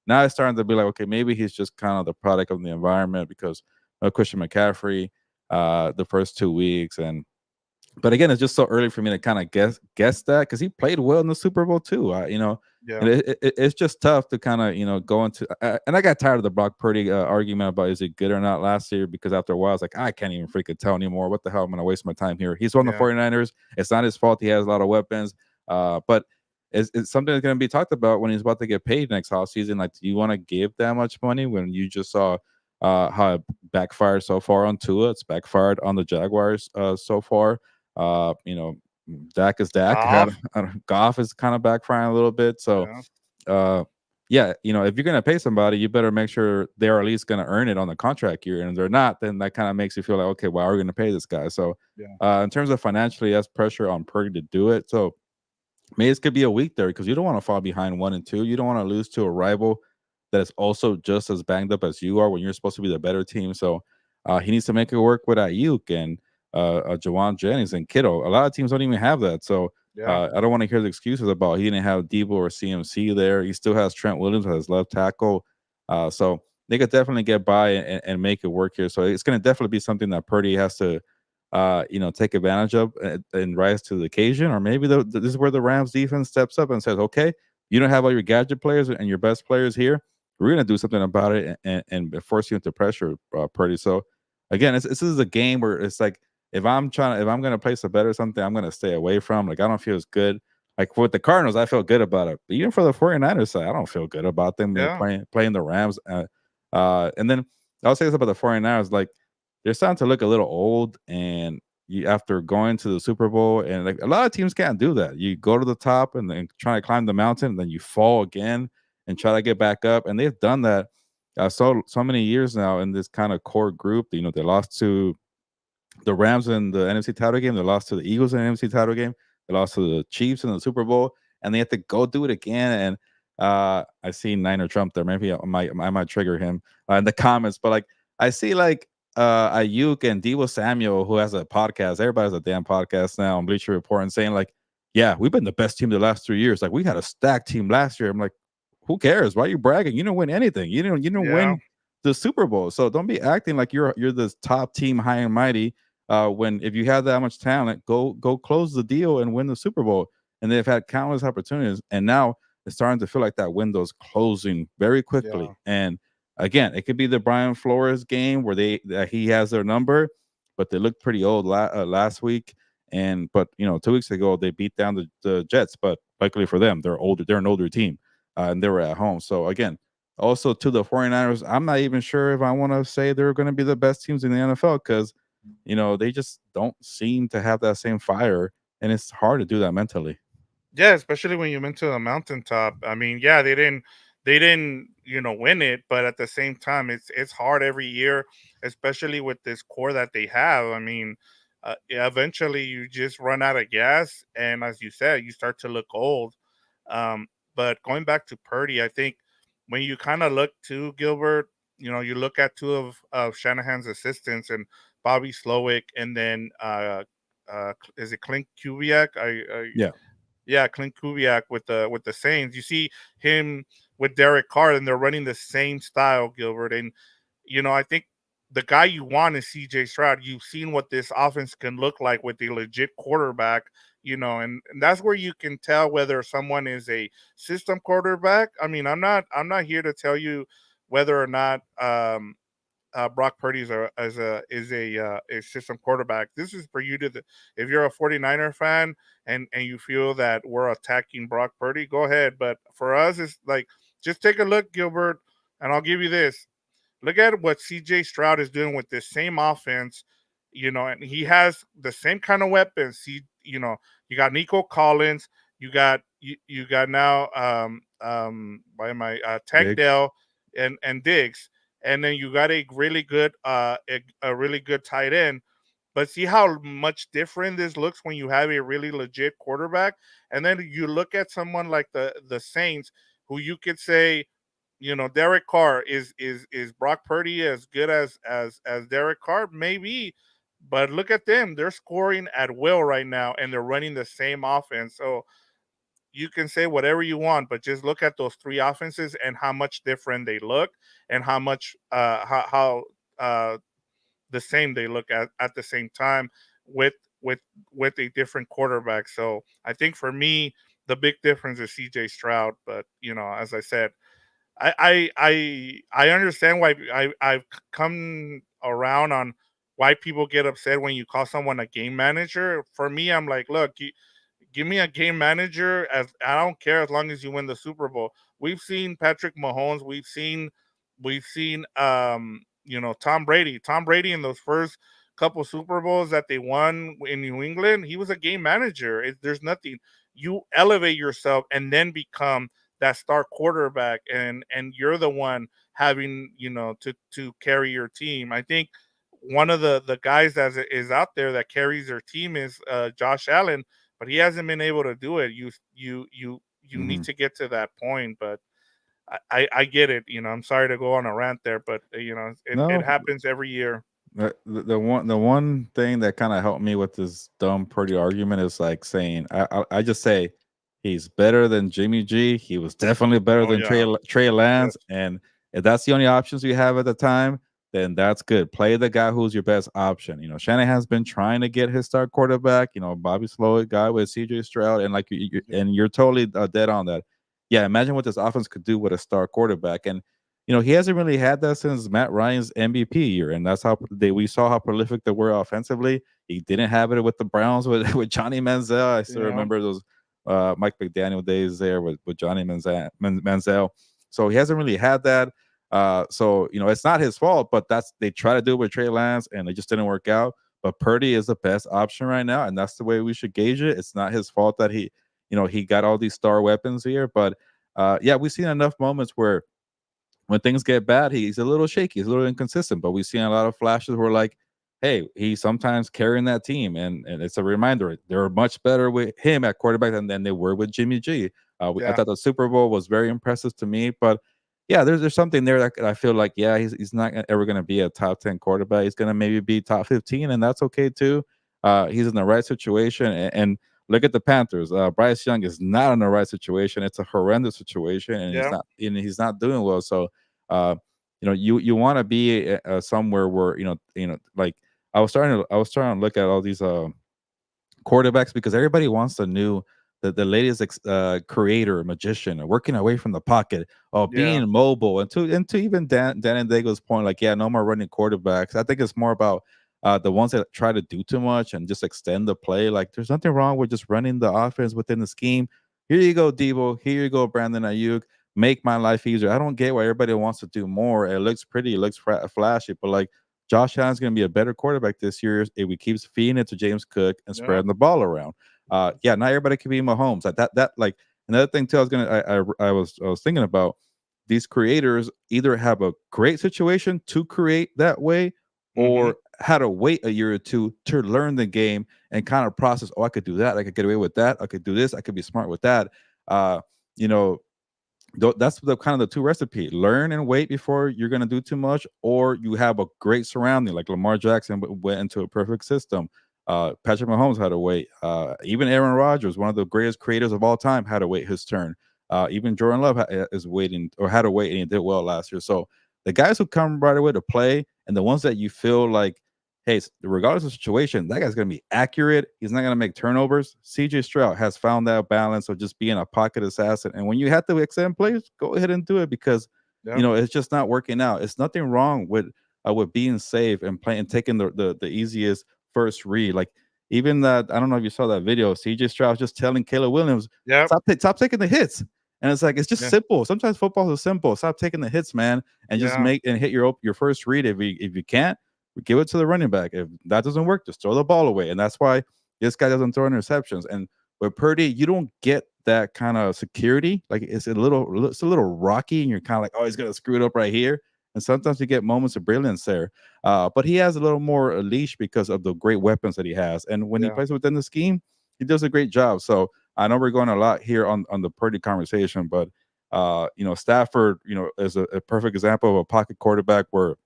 Speaker 2: Now it's starting to be like, okay, maybe he's just kind of the product of the environment because Christian McCaffrey the first 2 weeks. And but again, it's just so early for me to kind of guess that because he played well in the Super Bowl too. And
Speaker 1: Yeah.
Speaker 2: it's just tough to kind of go into. And I got tired of the Brock Purdy argument about is it good or not last year because after a while, I was like, I can't even freaking tell anymore. What the hell? I'm going to waste my time here. He's on the
Speaker 1: Yeah.
Speaker 2: 49ers. It's not his fault. He has a lot of weapons. But it's something that's going to be talked about when he's about to get paid next offseason. Like, do you want to give that much money when you just saw how it backfired so far on Tua? It's backfired on the Jaguars so far. uh, you know, Dak is Dak.
Speaker 1: Goff.
Speaker 2: Goff is kind of backfiring a little bit. So,
Speaker 1: Yeah.
Speaker 2: uh, yeah, if you're gonna pay somebody, you better make sure they're at least gonna earn it on the contract year. And if they're not, then that kind of makes you feel like, okay, why are we gonna pay this guy? So,
Speaker 1: Yeah.
Speaker 2: in terms of financially, that's pressure on Purdy to do it. So maybe this could be a week there because you don't want to fall behind 1 and 2. You don't want to lose to a rival that is also just as banged up as you are when you're supposed to be the better team. So he needs to make it work with Ayuk and Jawan Jennings and Kittle. A lot of teams don't even have that. So
Speaker 1: Yeah.
Speaker 2: I don't want to hear the excuses about he didn't have Deebo or CMC there. He still has Trent Williams as left tackle. So they could definitely get by and make it work here. So it's going to definitely be something that Purdy has to take advantage of and rise to the occasion. Or maybe this is where the Rams defense steps up and says, okay, you don't have all your gadget players and your best players here. We're going to do something about it and force you into pressure, Purdy. So again, this is a game where it's like, if I'm going to place a bet or something, I'm going to stay away from. Like, I don't feel as good. Like with the Cardinals, I feel good about it. But even for the 49ers side, I don't feel good about them
Speaker 1: Yeah.
Speaker 2: playing the Rams. And then I'll say this about the 49ers, like, they're starting to look a little old, and after going to the Super Bowl, and like a lot of teams can't do that. You go to the top and then try to climb the mountain, and then you fall again and try to get back up. And they've done that so many years now in this kind of core group. They lost to the Rams in the NFC title game. They lost to the Eagles in the NFC title game. They lost to the Chiefs in the Super Bowl, and they have to go do it again. And I see Niner Trump there. Maybe I might trigger him in the comments, but like I see like Ayuk and Deebo Samuel, who has a podcast. Everybody has a damn podcast now on Bleacher Report, and saying like, "Yeah, we've been the best team the last 3 years. Like we had a stacked team last year." I'm like, "Who cares? Why are you bragging? You didn't win anything. You didn't
Speaker 1: Yeah.
Speaker 2: win the Super Bowl. So don't be acting like you're this top team, high and mighty. When if you have that much talent, go close the deal and win the Super Bowl." And they've had countless opportunities, and now it's starting to feel like that window's closing very quickly.
Speaker 1: Yeah.
Speaker 2: And again, it could be the Brian Flores game where he has their number, but they looked pretty old last week. And but 2 weeks ago they beat down the Jets, but luckily for them, they're older. They're an older team, and they were at home. So again, also to the 49ers, I'm not even sure if I want to say they're going to be the best teams in the NFL because they just don't seem to have that same fire, and it's hard to do that mentally.
Speaker 1: Yeah, especially when you went to a mountaintop. I mean, yeah, they didn't, win it, but at the same time, it's hard every year, especially with this core that they have. I mean, eventually you just run out of gas, and as you said, you start to look old. Um, but going back to Purdy, I think when you kind of look to Gilbert, you look at two of Shanahan's assistants and Bobby Slowick, and then is it Clint Kubiak?
Speaker 2: Yeah,
Speaker 1: Yeah, Clint Kubiak with the Saints. You see him with Derek Carr, and they're running the same style, Gilbert. And I think the guy you want is C.J. Stroud. You've seen what this offense can look like with a legit quarterback. And that's where you can tell whether someone is a system quarterback. I mean, I'm not here to tell you whether or not Brock Purdy is a system quarterback. This is for you if you're a 49er fan and you feel that we're attacking Brock Purdy, go ahead. But for us, it's like just take a look, Gilbert, and I'll give you this. Look at what CJ Stroud is doing with this same offense, and he has the same kind of weapons. You got Nico Collins, you got now by my Tank
Speaker 2: Diggs.
Speaker 1: Dell and Diggs, and then you got a really good tight end. But see how much different this looks when you have a really legit quarterback, and then you look at someone like the Saints, who you could say, Derek Carr is Brock Purdy as good as Derek Carr? Maybe, but look at them; they're scoring at will right now, and they're running the same offense. So you can say whatever you want, but just look at those three offenses and how much different they look, and how much how the same they look at the same time with with with a different quarterback. So I think for me, the big difference is C.J. Stroud. But as I said, I understand why I've come around on why people get upset when you call someone a game manager. For me, I'm like, look, give me a game manager. As I don't care as long as you win the Super Bowl. We've seen Patrick Mahomes. We've seen Tom Brady. Tom Brady in those first couple Super Bowls that they won in New England, he was a game manager. There's nothing. You elevate yourself and then become that star quarterback, and you're the one having to carry your team. I think one of the guys that is out there that carries their team is Josh Allen, but he hasn't been able to do it. You need
Speaker 2: Mhm.
Speaker 1: to get to that point, but I get it. I'm sorry to go on a rant there, but it
Speaker 2: No,
Speaker 1: happens every year.
Speaker 2: the one thing that kind of helped me with this dumb Purdy argument is like saying I just say he's better than Jimmy G. He was definitely better
Speaker 1: Oh
Speaker 2: than
Speaker 1: yeah,
Speaker 2: Trey
Speaker 1: yes,
Speaker 2: Lance, and if that's the only options you have at the time, then that's good. Play the guy who's your best option. Shanahan's been trying to get his star quarterback. Bobby Slowick guy with C.J. Stroud, and like
Speaker 1: yeah,
Speaker 2: and you're totally dead on that. Yeah, imagine what this offense could do with a star quarterback, and he hasn't really had that since Matt Ryan's MVP year, and that's how we saw how prolific they were offensively. He didn't have it with the Browns with with Johnny Manziel. I still
Speaker 1: yeah,
Speaker 2: remember those Mike McDaniel days there with Johnny Manziel. So he hasn't really had that. So it's not his fault, but they try to do it with Trey Lance, and it just didn't work out. But Purdy is the best option right now, and that's the way we should gauge it. It's not his fault that he got all these star weapons here, but yeah, we've seen enough moments where when things get bad, he's a little shaky, he's a little inconsistent. But we've seen a lot of flashes where, like, hey, he's sometimes carrying that team, and it's a reminder they're much better with him at quarterback than they were with Jimmy G. I
Speaker 1: yeah,
Speaker 2: thought the Super Bowl was very impressive to me, but yeah, there's something there that I feel like, yeah, he's not ever going to be a top 10 quarterback. He's going to maybe be top 15, and that's okay too. He's in the right situation, and look at the Panthers. Bryce Young is not in the right situation. It's a horrendous situation, and he's
Speaker 1: yeah,
Speaker 2: not doing well. So, uh, you want to be somewhere where like I was starting to look at all these quarterbacks because everybody wants the latest creator, magician, working away from the pocket, or
Speaker 1: yeah,
Speaker 2: being mobile. And to even Dan and Dago's point, like, yeah, no more running quarterbacks. I think it's more about The ones that try to do too much and just extend the play, like there's nothing wrong with just running the offense within the scheme. Here you go, Deebo. Here you go, Brandon Ayuk. Make my life easier. I don't get why everybody wants to do more. It looks pretty, it looks flashy, but like Josh Allen's going to be a better quarterback this year if he keeps feeding it to James Cook and
Speaker 1: Yeah.
Speaker 2: spreading the ball around. Yeah, not everybody can be Mahomes. Like that like another thing too. I was thinking about these creators either have a great situation to create that way,
Speaker 1: Mm-hmm.
Speaker 2: or had to wait a year or two to learn the game and kind of process. Oh, I could do that. I could get away with that. I could do this. I could be smart with that. Uh, you know, that's the kind of the two recipe: learn and wait before you're going to do too much, or you have a great surrounding like Lamar Jackson went into a perfect system. Patrick Mahomes had to wait. Even Aaron Rodgers, one of the greatest creators of all time, had to wait his turn. Even Jordan Love is waiting, or had to wait, and he did well last year. So the guys who come right away to play, and the ones that you feel like, hey, regardless of the situation, that guy's going to be accurate. He's not going to make turnovers. CJ Stroud has found that balance of just being a pocket assassin. And when you have to extend plays, go ahead and do it, because
Speaker 1: Yeah.
Speaker 2: it's just not working out. It's nothing wrong with being safe and playing, taking the easiest first read. Like even that, I don't know if you saw that video. CJ Stroud just telling Caleb Williams,
Speaker 1: Yep.
Speaker 2: stop taking the hits. And it's like, it's just
Speaker 1: Yeah.
Speaker 2: simple. Sometimes football is simple. Stop taking the hits, man, and just
Speaker 1: Yeah.
Speaker 2: make and hit your first read. If you can't, give it to the running back. If that doesn't work, just throw the ball away. And that's why this guy doesn't throw interceptions. And with Purdy, you don't get that kind of security. Like it's a little rocky, and you're kind of like, oh, he's gonna screw it up right here. And sometimes you get moments of brilliance there. But he has a little more leash because of the great weapons that he has. And when he
Speaker 1: Yeah.
Speaker 2: plays within the scheme, he does a great job. So I know we're going a lot here on the Purdy conversation, but Stafford, is a perfect example of a pocket quarterback where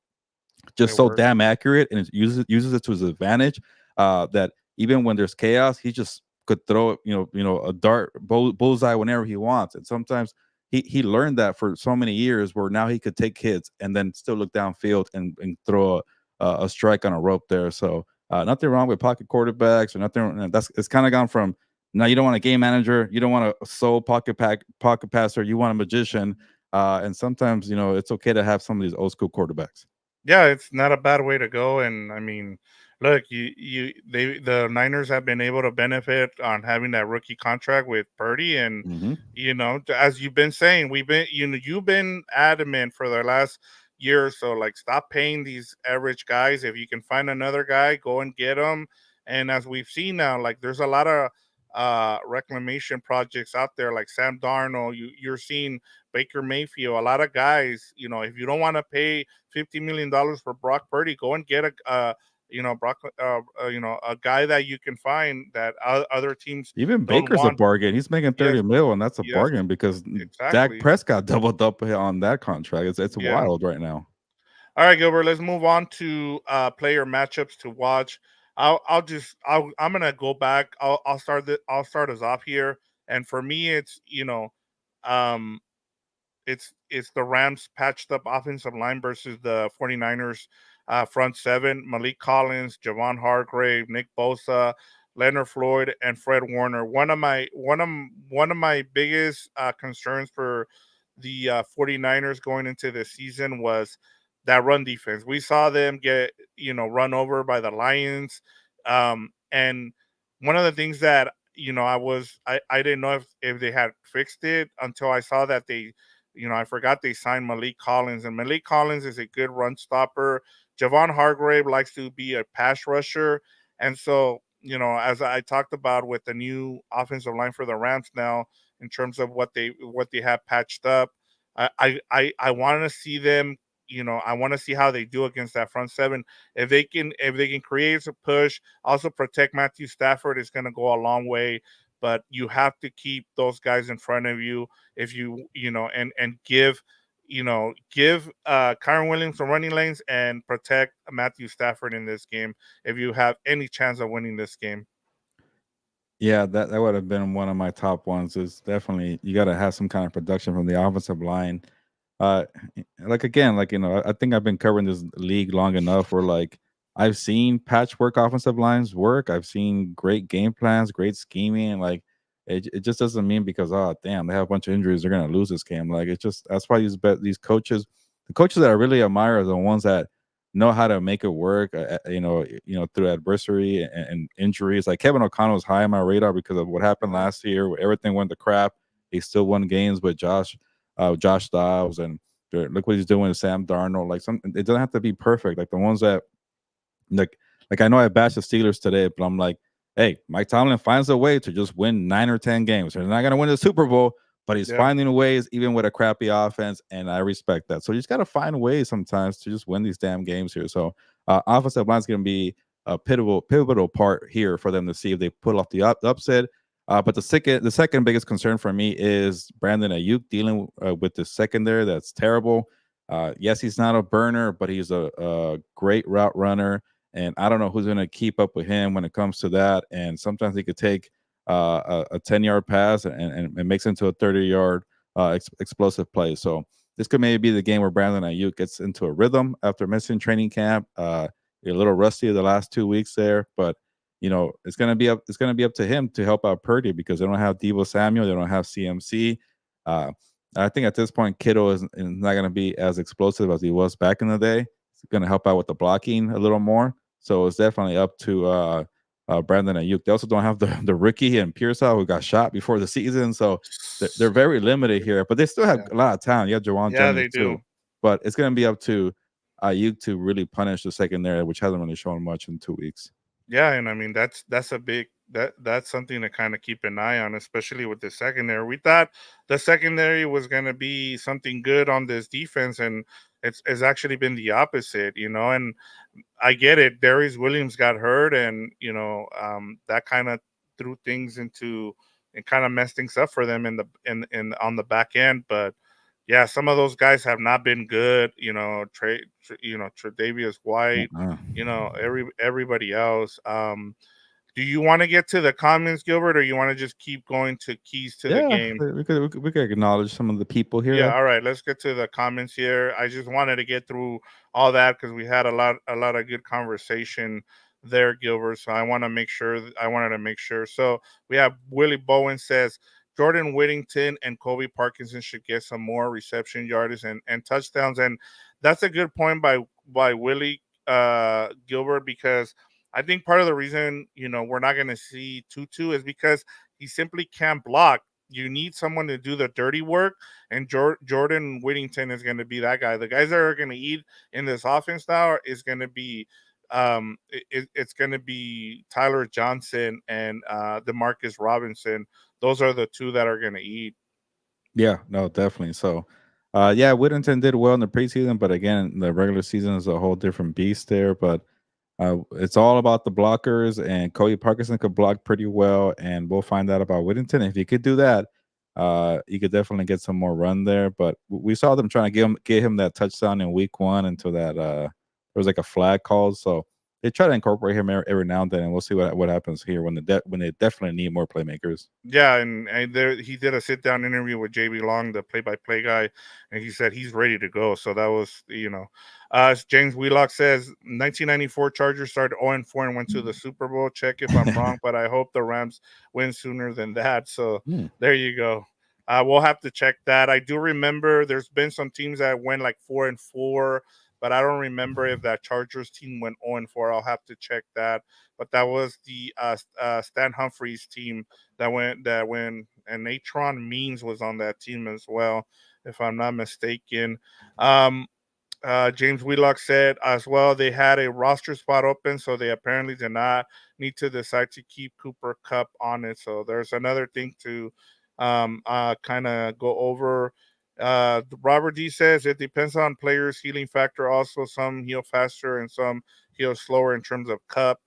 Speaker 2: just
Speaker 1: It
Speaker 2: so
Speaker 1: works.
Speaker 2: damn accurate, and it uses it to his advantage. That even when there's chaos, he just could throw a dart bullseye whenever he wants. And sometimes he learned that for so many years, where now he could take hits and then still look downfield and throw a strike on a rope there. So nothing wrong with pocket quarterbacks, or nothing. That's it's kind of gone from, now you don't want a game manager, you don't want a sole pocket passer, you want a magician. And sometimes it's okay to have some of these old school quarterbacks.
Speaker 1: Yeah, it's not a bad way to go. And I mean, look, the Niners have been able to benefit on having that rookie contract with Purdy, and
Speaker 2: Hmm.
Speaker 1: as you've been saying, you've been adamant for the last year or so, like, stop paying these average guys. If you can find another guy, go and get him. And as we've seen now, like, there's a lot of reclamation projects out there, like Sam Darnold. You're seeing Baker Mayfield, a lot of guys. If you don't want to pay $50 million for Brock Purdy, go and get Brock, a guy that you can find that other teams
Speaker 2: Even
Speaker 1: don't
Speaker 2: Baker's a
Speaker 1: want.
Speaker 2: bargain. He's making
Speaker 1: Yes,
Speaker 2: 30 mil, and that's a
Speaker 1: yes,
Speaker 2: bargain because Dak
Speaker 1: exactly.
Speaker 2: Prescott doubled up on that contract. It's
Speaker 1: Yeah.
Speaker 2: wild right now.
Speaker 1: All right, Gilbert. Let's move on to player matchups to watch. I'm gonna go back. I'll start us off here. And for me, um, it's the Rams patched up offensive line versus the 49ers front seven: Malik Collins, Javon Hargrave, Nick Bosa, Leonard Floyd, and Fred Warner. One of my biggest concerns for the 49ers going into the season was that run defense. We saw them get run over by the Lions, and one of the things that I didn't know if they had fixed it until I saw that I forgot they signed Malik Collins, and Malik Collins is a good run stopper. Javon Hargrave likes to be a pass rusher. And so, as I talked about with the new offensive line for the Rams now, in terms of what they have patched up, I want to see them. I want to see how they do against that front seven. If they can create a push, also protect Matthew Stafford is going to go a long way. But you have to keep those guys in front of you, if and give Kyron Williams some running lanes and protect Matthew Stafford in this game if you have any chance of winning this game.
Speaker 2: Yeah, that would have been one of my top ones. Is definitely you got to have some kind of production from the offensive line. Uh, like again, like I think I've been covering this league long enough where like I've seen patchwork offensive lines work. I've seen great game plans, great scheming. Like it just doesn't mean because, oh damn, they have a bunch of injuries, they're gonna lose this game. Like it's just, that's why these coaches, the coaches that I really admire are the ones that know how to make it work. Through adversity and injuries. Like Kevin O'Connell was high on my radar because of what happened
Speaker 1: Mhm.
Speaker 2: last year. Where everything went to crap. He still won games with Josh Dobbs, and look what he's doing with Sam Darnold. Like it doesn't have to be perfect. Like the ones that like I know I bashed the Steelers today, but I'm like, hey, Mike Tomlin finds a way to just win 9 or 10 games. They're not gonna win the Super Bowl, but he's
Speaker 1: Yeah.
Speaker 2: finding ways even with a crappy offense, and I respect that. So you just gotta find ways sometimes to just win these damn games here. So offensive line is gonna be a pivotal part here for them to see if they pull off the upset. But the second biggest concern for me is Brandon Ayuk dealing with the secondary. That's terrible. Yes, he's not a burner, but he's a great route runner, and I don't know who's going to keep up with him when it comes to that. And sometimes he could take a 10-yard pass and makes it into a 30-yard explosive play. So this could maybe be the game where Brandon Ayuk gets into a rhythm after missing training camp. A little rusty the last 2 weeks there, but it's gonna be up. It's gonna be up to him to help out Purdy because they don't have Deebo Samuel, they don't have CMC. Uh, I think at this point, Kittle is not going to be as explosive as he was back in the day. It's going to help out with the blocking a little more. So it's definitely up to Brandon Ayuk. They also don't have the rookie and Pearsall who got shot before the season. So they're very limited here, but they still have
Speaker 1: Yeah.
Speaker 2: a lot of talent. You have Jawan
Speaker 1: Yeah,
Speaker 2: Jennings
Speaker 1: they
Speaker 2: too.
Speaker 1: do.
Speaker 2: But it's going to be up to Ayuk to really punish the secondary, which hasn't really shown much in 2 weeks.
Speaker 1: Yeah, and I mean that's a big that's something to kind of keep an eye on, especially with the secondary. We thought the secondary was going to be something good on this defense, and it's actually been the opposite, And I get it. Darius Williams got hurt, and that kind of threw things into and kind of messed things up for them in on the back end. But yeah, some of those guys have not been good. Tre'Davious White.
Speaker 2: Uh-uh.
Speaker 1: Everybody else. Do you want to get to the comments, Gilbert, or you want to just keep going to keys to the
Speaker 2: Yeah,
Speaker 1: game?
Speaker 2: we could acknowledge some of the people
Speaker 1: Yeah,
Speaker 2: here.
Speaker 1: all right. Let's get to the comments here. I just wanted to get through all that because we had a lot of good conversation there, Gilbert. So I wanted to make sure. So we have Willie Bowen says Jordan Whittington and Kobe Parkinson should get some more reception yards and touchdowns. And that's a good point by Willie Gilbert, because I think part of the reason, we're not gonna see Tutu is because he simply can't block. You need someone to do the dirty work, and Jordan Whittington is going to be that guy. The guys that are going to eat in this offense now is going to be, it's going to be Tyler Johnson and Demarcus Robinson. Those are the two that are going to eat.
Speaker 2: Yeah, no, definitely. So, yeah, Whittington did well in the preseason, but again, the regular season is a whole different beast there. But it's all about the blockers, and Cody Parkinson could block pretty well, and we'll find out about Whittington. If he could do that, you could definitely get some more run there. But we saw them trying to get him that touchdown in week one until that there was like a flag called. So they try to incorporate him every now and then, and we'll see what happens here when they definitely need more playmakers.
Speaker 1: Yeah, and there he did a sit down interview with JB Long, the play by play guy, and he said he's ready to go. So that was, James Wheelock says 1994 Chargers started 0-4 and went to the Super Bowl. Check if I'm wrong, but I hope the Rams win sooner than that. So
Speaker 2: Hmm.
Speaker 1: there you go. We'll have to check that. I do remember there's been some teams that went like 4-4, but I don't remember if that Chargers team went 0-4. I'll have to check that. But that was the Stan Humphries team that went, and Natron Means was on that team as well, if I'm not mistaken. Um, James Wheelock said as well they had a roster spot open, so they apparently did not need to decide to keep Cooper Kupp on it. So there's another thing to kind of go over. Robert D says it depends on players' healing factor. Also, some heal faster and some heal slower in terms of Kupp.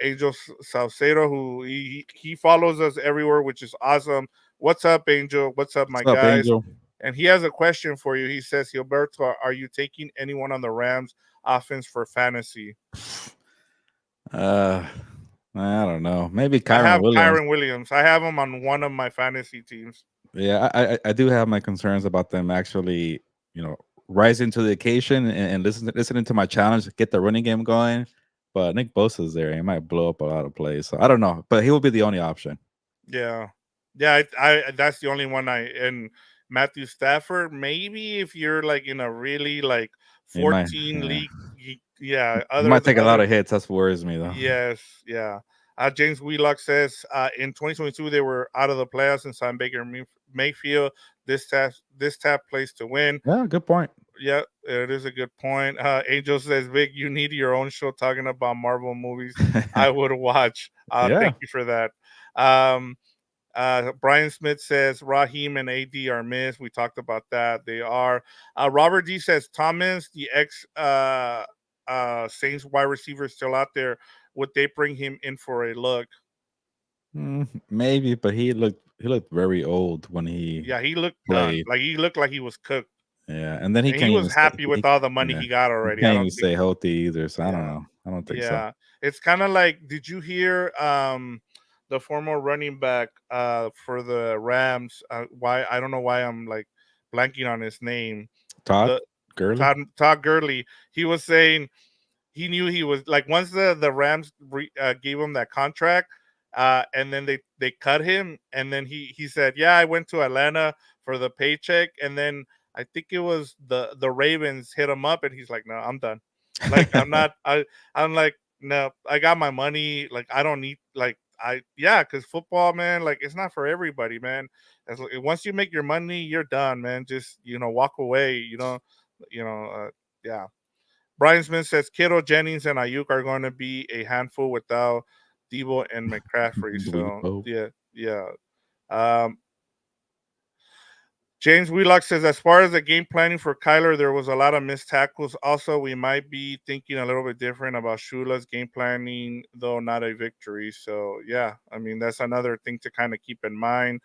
Speaker 1: Angel Salcedo, who he follows us everywhere, which is awesome. What's up, Angel? What's up, my
Speaker 2: What's up,
Speaker 1: guys?
Speaker 2: Angel?
Speaker 1: And he has a question for you. He says, Gilberto, are you taking anyone on the Rams offense for fantasy?
Speaker 2: Uh, I don't know. Maybe
Speaker 1: I
Speaker 2: Kyron
Speaker 1: have
Speaker 2: Williams.
Speaker 1: Kyron Williams. I have him on one of my fantasy teams.
Speaker 2: Yeah, I do have my concerns about them actually, you know, rising to the occasion and listening to my challenge, get the running game going. But Nick Bosa's there. He might blow up a lot of plays. So I don't know. But he will be the only option.
Speaker 1: Yeah. Yeah, I that's the only one and Matthew Stafford, maybe if you're like in a really like
Speaker 2: He might.
Speaker 1: 14
Speaker 2: Yeah.
Speaker 1: league Yeah,
Speaker 2: He might take a lot
Speaker 1: other
Speaker 2: of hits. That's what worries me though.
Speaker 1: yes, yeah. James Wheelock says in 2022 they were out of the playoffs and signed Mayfield. This tap place to win.
Speaker 2: Yeah, good point.
Speaker 1: Yeah, it is a good point. Angel says, Vic, you need your own show talking about Marvel movies. I would watch.
Speaker 2: Yeah.
Speaker 1: Thank you for that. Um, Brian Smith says Raheem and AD are missed. We talked about that. They are. Robert D says Thomas, the ex Saints wide receiver, is still out there. Would they bring him in for a look?
Speaker 2: Maybe, but he looked very old when he
Speaker 1: Yeah, he looked done.
Speaker 2: played.
Speaker 1: Like he looked like he was cooked,
Speaker 2: Yeah, and then he
Speaker 1: and he
Speaker 2: can't
Speaker 1: was
Speaker 2: even stay.
Speaker 1: happy with all the money
Speaker 2: Yeah,
Speaker 1: he got
Speaker 2: he
Speaker 1: already. I
Speaker 2: can't even
Speaker 1: don't think.
Speaker 2: stay healthy either. So I don't
Speaker 1: Yeah.
Speaker 2: know. I don't think so.
Speaker 1: Yeah, it's kind of like. Did you hear the former running back for the Rams? Why I don't know why I'm like blanking on his name.
Speaker 2: Todd
Speaker 1: The
Speaker 2: Gurley.
Speaker 1: Todd Gurley. He was saying he knew he was like once the Rams gave him that contract, and then they cut him, and then he said, "Yeah, I went to Atlanta for the paycheck," and then I think it was the Ravens hit him up, and he's like, "No, I'm done. Like I'm not. I'm like no, I got my money. Like I don't need like." Yeah, because football, man, like it's not for everybody, man. Once you make your money, you're done, man. Just walk away. You know, yeah. Brian Smith says Kittle, Jennings, and Ayuk are going to be a handful without Deebo and McCaffrey. So
Speaker 2: Debo.
Speaker 1: yeah, yeah. Um, James Wheelock says, as far as the game planning for Kyler, there was a lot of missed tackles. Also, we might be thinking a little bit different about Shula's game planning, though not a victory. So, yeah, I mean, that's another thing to kind of keep in mind.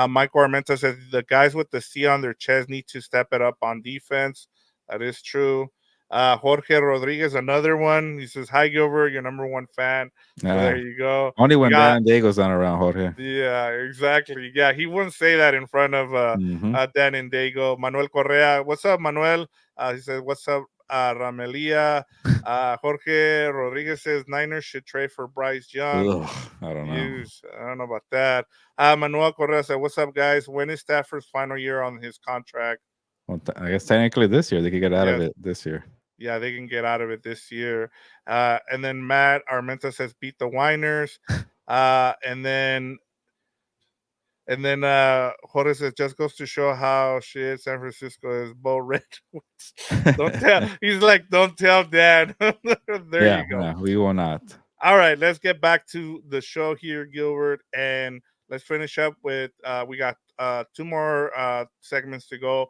Speaker 1: Michael Armenta says, the guys with the C on their chest need to step it up on defense. That is true. Jorge Rodriguez, another one. He says, hi, Gilbert, your number one fan. So, there
Speaker 2: Yeah,
Speaker 1: you go.
Speaker 2: only
Speaker 1: We
Speaker 2: when
Speaker 1: got
Speaker 2: Dan Diego's not around, Jorge.
Speaker 1: yeah, exactly. Yeah, he wouldn't say that in front of
Speaker 2: Hmm.
Speaker 1: Dan and Dago. Manuel Correa, what's up, Manuel? He says, what's up, Ramelia? Jorge Rodriguez says Niners should trade for Bryce Young.
Speaker 2: Ugh, I don't know.
Speaker 1: I don't know about that. Manuel Correa said, what's up, guys? When is Stafford's final year on his contract?
Speaker 2: Well, I guess technically this year they could get out of
Speaker 1: Yes,
Speaker 2: it this year.
Speaker 1: yeah, they can get out of it this year. And then Matt Armenta says, beat the Winers. And then Jorge says, just goes to show how shit San Francisco is Bo Red. Don't tell. He's like, don't tell Dad. There
Speaker 2: Yeah,
Speaker 1: you go.
Speaker 2: no, we will not.
Speaker 1: All right, let's get back to the show here, Gilbert, and let's finish up with. We got two more segments to go.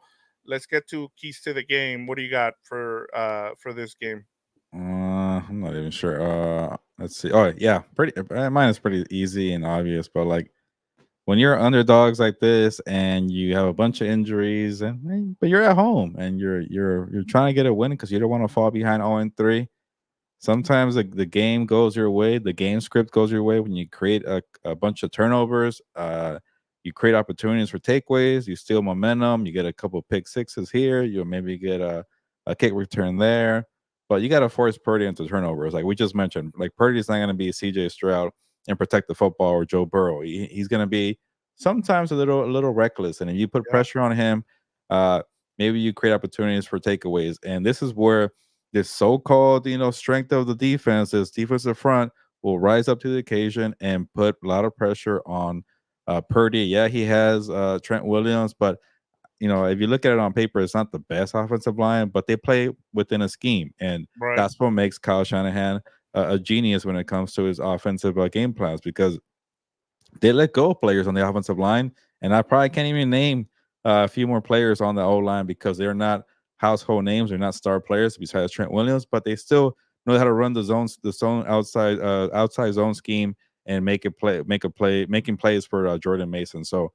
Speaker 1: Let's get to keys to the game. What do you got for this game?
Speaker 2: I'm not even sure. Let's see. Oh yeah, pretty. Mine is pretty easy and obvious, but like when you're underdogs like this and you have a bunch of injuries but you're at home and you're trying to get a win because you don't want to fall behind 0-3. Sometimes the game goes your way, the game script goes your way when you create a bunch of turnovers. You create opportunities for takeaways, you steal momentum, you get a couple pick sixes here, you'll maybe get a kick return there. But you got to force Purdy into turnovers. Like we just mentioned, like Purdy's not going to be CJ Stroud and protect the football or Joe Burrow. He's going to be sometimes a little reckless. And if you put
Speaker 1: Yeah,
Speaker 2: pressure on him, uh, maybe you create opportunities for takeaways. And this is where this so-called strength of the defense, this defensive front, will rise up to the occasion and put a lot of pressure on Purdy. Yeah, he has Trent Williams, but if you look at it on paper, it's not the best offensive line, but they play within a scheme, and
Speaker 1: right.
Speaker 2: that's what makes Kyle Shanahan a genius when it comes to his offensive game plans because they let go of players on the offensive line, and I probably can't even name a few more players on the O line because they're not household names, they're not star players besides Trent Williams, but they still know how to run the zone outside zone scheme and making plays for Jordan Mason. So,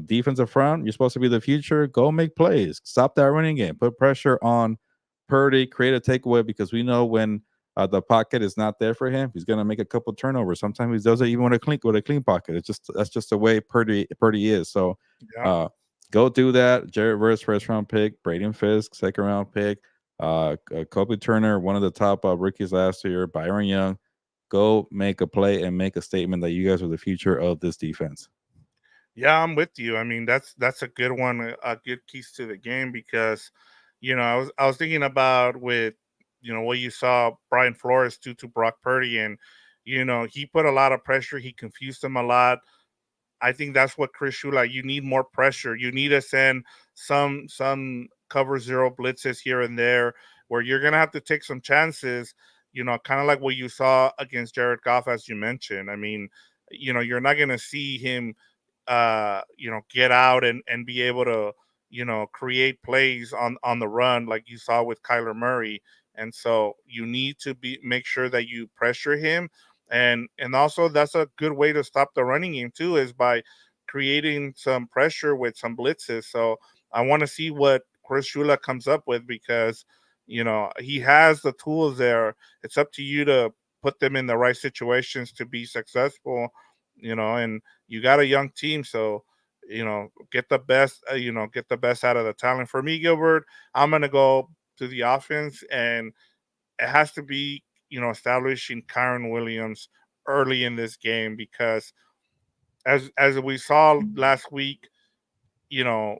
Speaker 2: defensive front, you're supposed to be the future. Go make plays, stop that running game, put pressure on Purdy, create a takeaway because we know when the pocket is not there for him, he's going to make a couple turnovers. Sometimes he doesn't even want to clean with a clean pocket. That's just the way Purdy is. So
Speaker 1: Yeah.
Speaker 2: uh, go do that. Jared Verse, first round pick. Braden Fisk, second round pick. Kobe Turner, one of the top rookies last year. Byron Young. Go make a play and make a statement that you guys are the future of this defense.
Speaker 1: Yeah, I'm with you. I mean, that's a good one, a good keys to the game because, I was thinking about with what you saw Brian Flores do to Brock Purdy, and he put a lot of pressure. He confused him a lot. I think that's what Chris Shula. You need more pressure. You need to send some cover zero blitzes here and there, where you're gonna have to take some chances. Kind of like what you saw against Jared Goff, as you mentioned. I mean, you're not gonna see him get out and be able to, create plays on the run like you saw with Kyler Murray. And so you need to be make sure that you pressure him, and also that's a good way to stop the running game too, is by creating some pressure with some blitzes. So I want to see what Chris Shula comes up with, because he has the tools there. It's up to you to put them in the right situations to be successful. And you got a young team, so get the best out of the talent. For me, Gilbert, I'm gonna go to the offense, and it has to be establishing Kyron Williams early in this game, because as we saw last week, you know,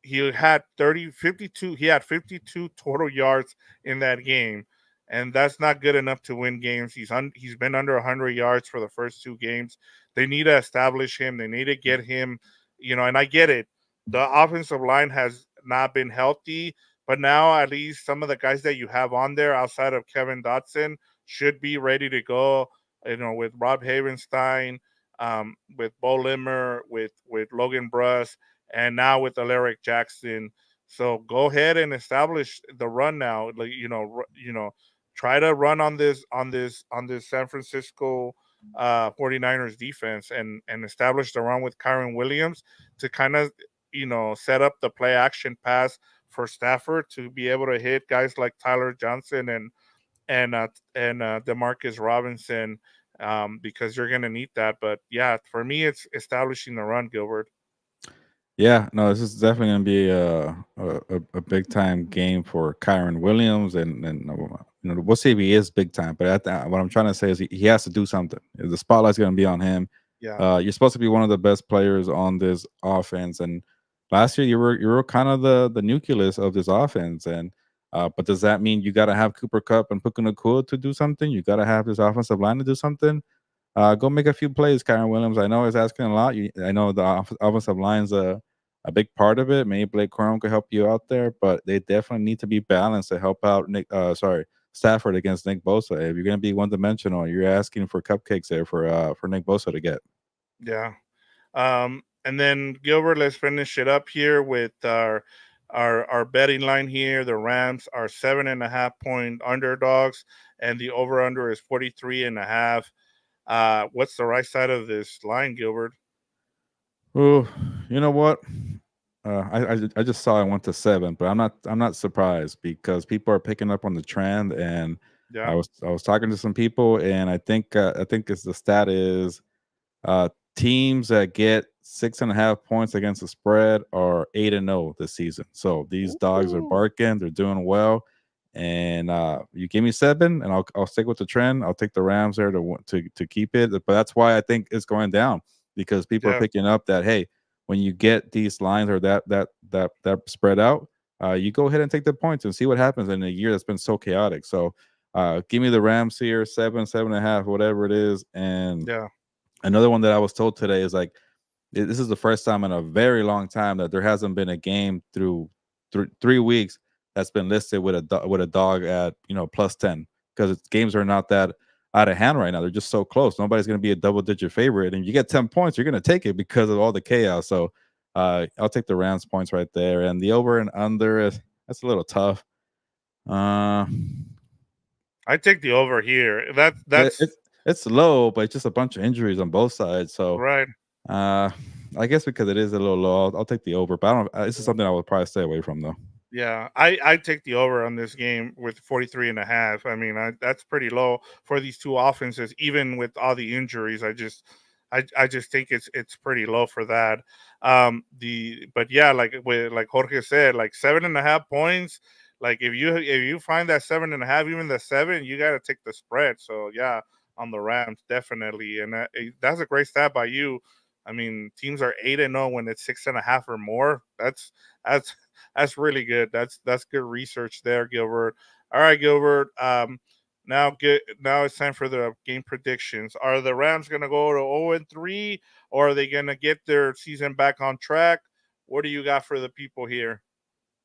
Speaker 1: he had 52. He had 52 total yards in that game, and that's not good enough to win games. He's been under 100 yards for the first two games. They need to establish him. They need to get him, and I get it. The offensive line has not been healthy, but now at least some of the guys that you have on there outside of Kevin Dotson should be ready to go. With Rob Havenstein, with Bo Limmer, with Logan Bruss, and now with Alaric Jackson. So go ahead and establish the run now. Like try to run on this San Francisco 49ers defense, and establish the run with Kyron Williams to kind of set up the play action pass for Stafford to be able to hit guys like Tyler Johnson and Demarcus Robinson, because you're gonna need that. But yeah, for me, it's establishing the run, Gilbert.
Speaker 2: Yeah, no, this is definitely going to be a big time game for Kyron Williams, and we'll see if he is big time. But what I'm trying to say is he has to do something. The spotlight's going to be on him.
Speaker 1: Yeah.
Speaker 2: You're supposed to be one of the best players on this offense, and last year you were kind of the nucleus of this offense. And but does that mean you got to have Cooper Cup and Puka Nacua to do something? You got to have this offensive line to do something. Go make a few plays, Kyron Williams. I know he's asking a lot. I know the offensive line's a big part of it. Maybe Blake Corum could help you out there, but they definitely need to be balanced to help out Stafford against Nick Bosa. If you're going to be one dimensional, you're asking for cupcakes there for Nick Bosa to get.
Speaker 1: Yeah. And then Gilbert, let's finish it up here with our betting line here. The Rams are 7.5 point underdogs, and the over under is 43.5. What's the right side of this line, Gilbert?
Speaker 2: Oh, you know what? I just saw it went to 7, but I'm not surprised because people are picking up on the trend, and
Speaker 1: Yeah.
Speaker 2: I was talking to some people, and I think it's the stat is uh, teams that get 6.5 points against the spread are 8-0 this season. So these dogs are
Speaker 1: Ooh.
Speaker 2: barking, they're doing well, and you give me 7, and I'll stick with the trend. I'll take the Rams there to keep it, but that's why I think it's going down because people are
Speaker 1: Yeah.
Speaker 2: picking up that hey, when you get these lines or that spread out, you go ahead and take the points and see what happens in a year that's been so chaotic. So give me the Rams here, 7.5, whatever it is, and
Speaker 1: Yeah.
Speaker 2: another one that I was told today is like this is the first time in a very long time that there hasn't been a game through 3 weeks that's been listed with a dog at +10 because games are not that out of hand right now. They're just so close. Nobody's going to be a double digit favorite, and you get 10 points, you're going to take it because of all the chaos. So I'll take the Rams points right there, and the over and under that's a little tough. Uh,
Speaker 1: I take the over here.
Speaker 2: it,
Speaker 1: That's
Speaker 2: it's it's low, but it's just a bunch of injuries on both sides. So
Speaker 1: right.
Speaker 2: Uh, I guess because it is a little low, I'll take the over. But I don't. This is something I would probably stay away from, though.
Speaker 1: Yeah, I take the over on this game with 43.5. I mean, that's pretty low for these two offenses, even with all the injuries. I just think it's pretty low for that. But yeah, like Jorge said, like 7.5 points. Like if you find that 7.5, even the 7, you got to take the spread. So yeah, on the Rams definitely, and that's a great stat by you. I mean, teams are 8-0 when it's 6.5 or more. That's that's really good. That's good research there, Gilbert. All right, Gilbert. Now it's time for the game predictions. Are the Rams going to go to 0-3, or are they going to get their season back on track? What do you got for the people here?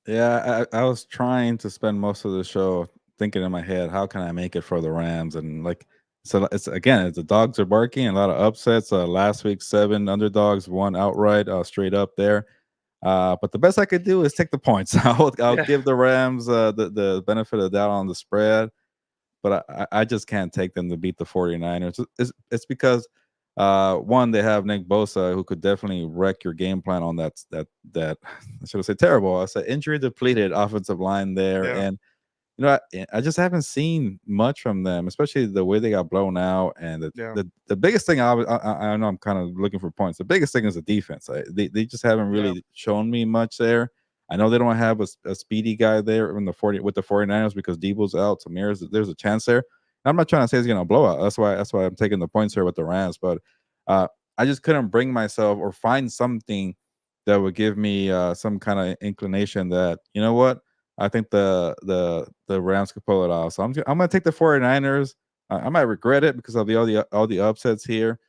Speaker 2: Yeah, I was trying to spend most of the show thinking in my head, how can I make it for the Rams? And like, so it's again, the dogs are barking, a lot of upsets. Last week, 7 underdogs, one outright, straight up there. But the best I could do is take the points. I'll
Speaker 1: Yeah,
Speaker 2: give the Rams the benefit of the doubt on the spread, but I just can't take them to beat the 49ers. It's because one, they have Nick Bosa, who could definitely wreck your game plan on that I should have said terrible. I said injury depleted offensive line there,
Speaker 1: yeah,
Speaker 2: and I just haven't seen much from them, especially the way they got blown out. And
Speaker 1: yeah,
Speaker 2: the biggest thing I know I'm kind of looking for points. The biggest thing is the defense. They just haven't
Speaker 1: yeah,
Speaker 2: really shown me much there. I know they don't have a speedy guy there in the 40 with the 49ers because Deebo's out. So there's a chance there. I'm not trying to say it's gonna blow out. That's why I'm taking the points here with the Rams. But uh, I just couldn't bring myself or find something that would give me some kind of inclination that I think the Rams could pull it off. So I'm gonna take the 49ers. I might regret it because of all the upsets here,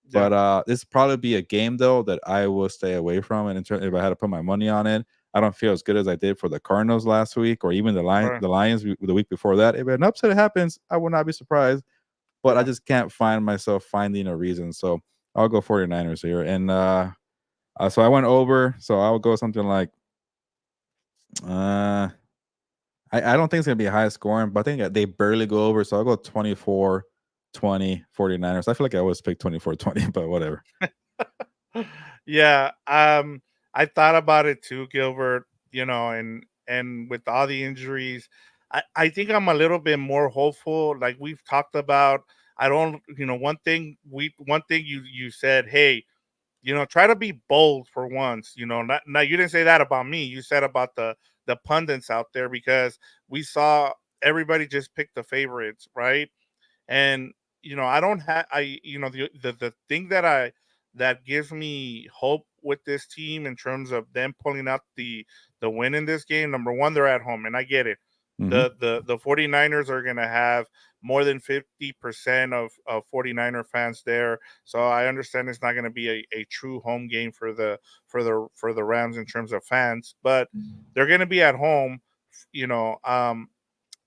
Speaker 1: yeah.
Speaker 2: but this probably be a game though that I will stay away from. And if I had to put my money on it, I don't feel as good as I did for the Cardinals last week or even
Speaker 1: Right.
Speaker 2: The Lions the week before that. If an upset happens, I would not be surprised. But I
Speaker 1: Yeah.
Speaker 2: just can't find myself finding a reason. So I'll go 49ers here. And so I went over. So I would go something like uh I don't think it's gonna be high scoring, but I think that they barely go over. So I'll go 24-20 49ers. I feel like I always pick 24-20, but whatever.
Speaker 1: Yeah. I thought about it too, Gilbert. And with all the injuries, I think I'm a little bit more hopeful. Like we've talked about, I don't. One thing you said, hey, try to be bold for once. Not you didn't say that about me. You said about the pundits out there because we saw everybody just pick the favorites, right? And I don't have I the thing that gives me hope with this team in terms of them pulling out the win in this game. Number one, they're at home, and I get it.
Speaker 2: Hmm.
Speaker 1: The 49ers are going to have more than 50% of 49er fans there, so I understand it's not going to be a true home game for the Rams in terms of fans, but they're going to be at home. you know um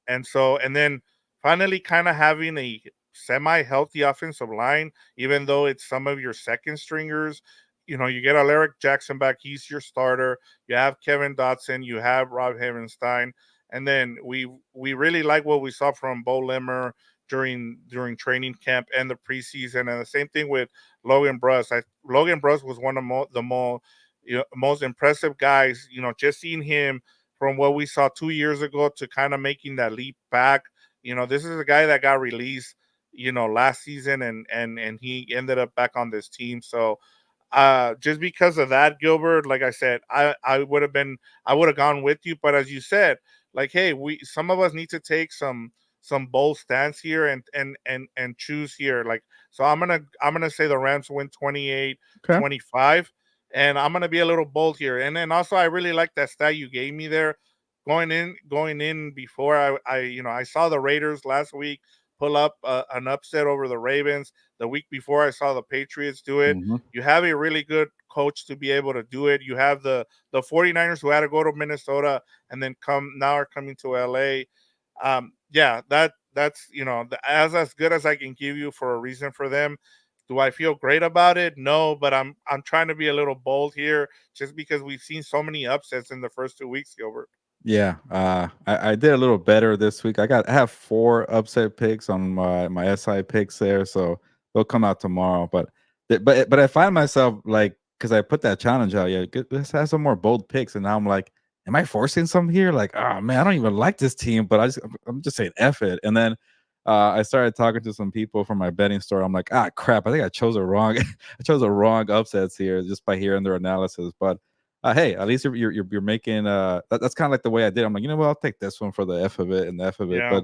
Speaker 1: and then finally kind of having a semi healthy offensive line, even though it's some of your second stringers. You get Alaric Jackson back, he's your starter. You have Kevin Dotson, you have Rob Havenstein, and then we really like what we saw from Bo Limmer during training camp and the preseason, and the same thing with Logan Bruss. Logan Bruss was one of the most impressive guys. Just seeing him from what we saw 2 years ago to kind of making that leap back. This is a guy that got released, last season, and he ended up back on this team. So just because of that, Gilbert, like I said, I would have gone with you, but as you said, like, hey, we some of us need to take some bold stance here and choose here. Like, so I'm gonna say the Rams win 28
Speaker 2: Okay.
Speaker 1: 25, and I'm gonna be a little bold here. And then also I really like that stat you gave me there. Going in before I saw the Raiders last week pull up an upset over the Ravens. The week before I saw the Patriots do it.
Speaker 2: Hmm.
Speaker 1: You have a really good coach to be able to do it. You have the 49ers who had to go to Minnesota and then are coming to LA. Yeah, that's as good as I can give you for a reason for them. Do I feel great about it? No, but I'm trying to be a little bold here just because we've seen so many upsets in the first 2 weeks, Gilbert.
Speaker 2: Yeah, I did a little better this week. I have 4 upset picks on my SI picks there, so they'll come out tomorrow. But I find myself like because I put that challenge out. Yeah, let's have some more bold picks, and now I'm like, am I forcing some here? Like, oh man, I don't even like this team, but I'm just saying F it. And then I started talking to some people from my betting store. I'm like, ah, crap, I think I chose a wrong, I chose a wrong upsets here just by hearing their analysis, but. Hey, at least you're making that's kind of like the way I did. I'm like, I'll take this one for the F of it and the F of it.
Speaker 1: Yeah,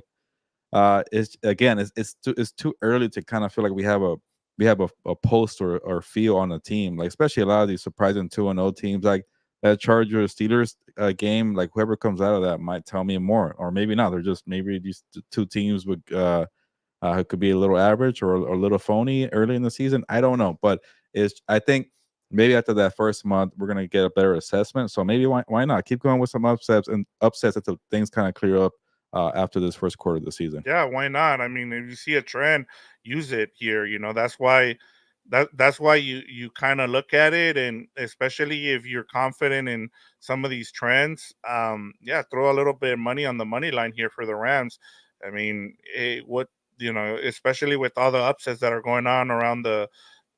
Speaker 2: But it's again, it's too early to kind of feel like we have a post or feel on the team. Like especially a lot of these surprising 2-0 teams. Like that Chargers Steelers game, like whoever comes out of that might tell me more, or maybe not. They're just maybe these two teams would could be a little average or a little phony early in the season. I don't know, but it's I think maybe after that first month we're gonna get a better assessment. So maybe why not keep going with some upsets until things kind of clear up after this first quarter of the season.
Speaker 1: Yeah, why not? I mean, if you see a trend, use it here. That's why that's why you kind of look at it, and especially if you're confident in some of these trends, yeah, throw a little bit of money on the money line here for the Rams. I mean, especially with all the upsets that are going on around the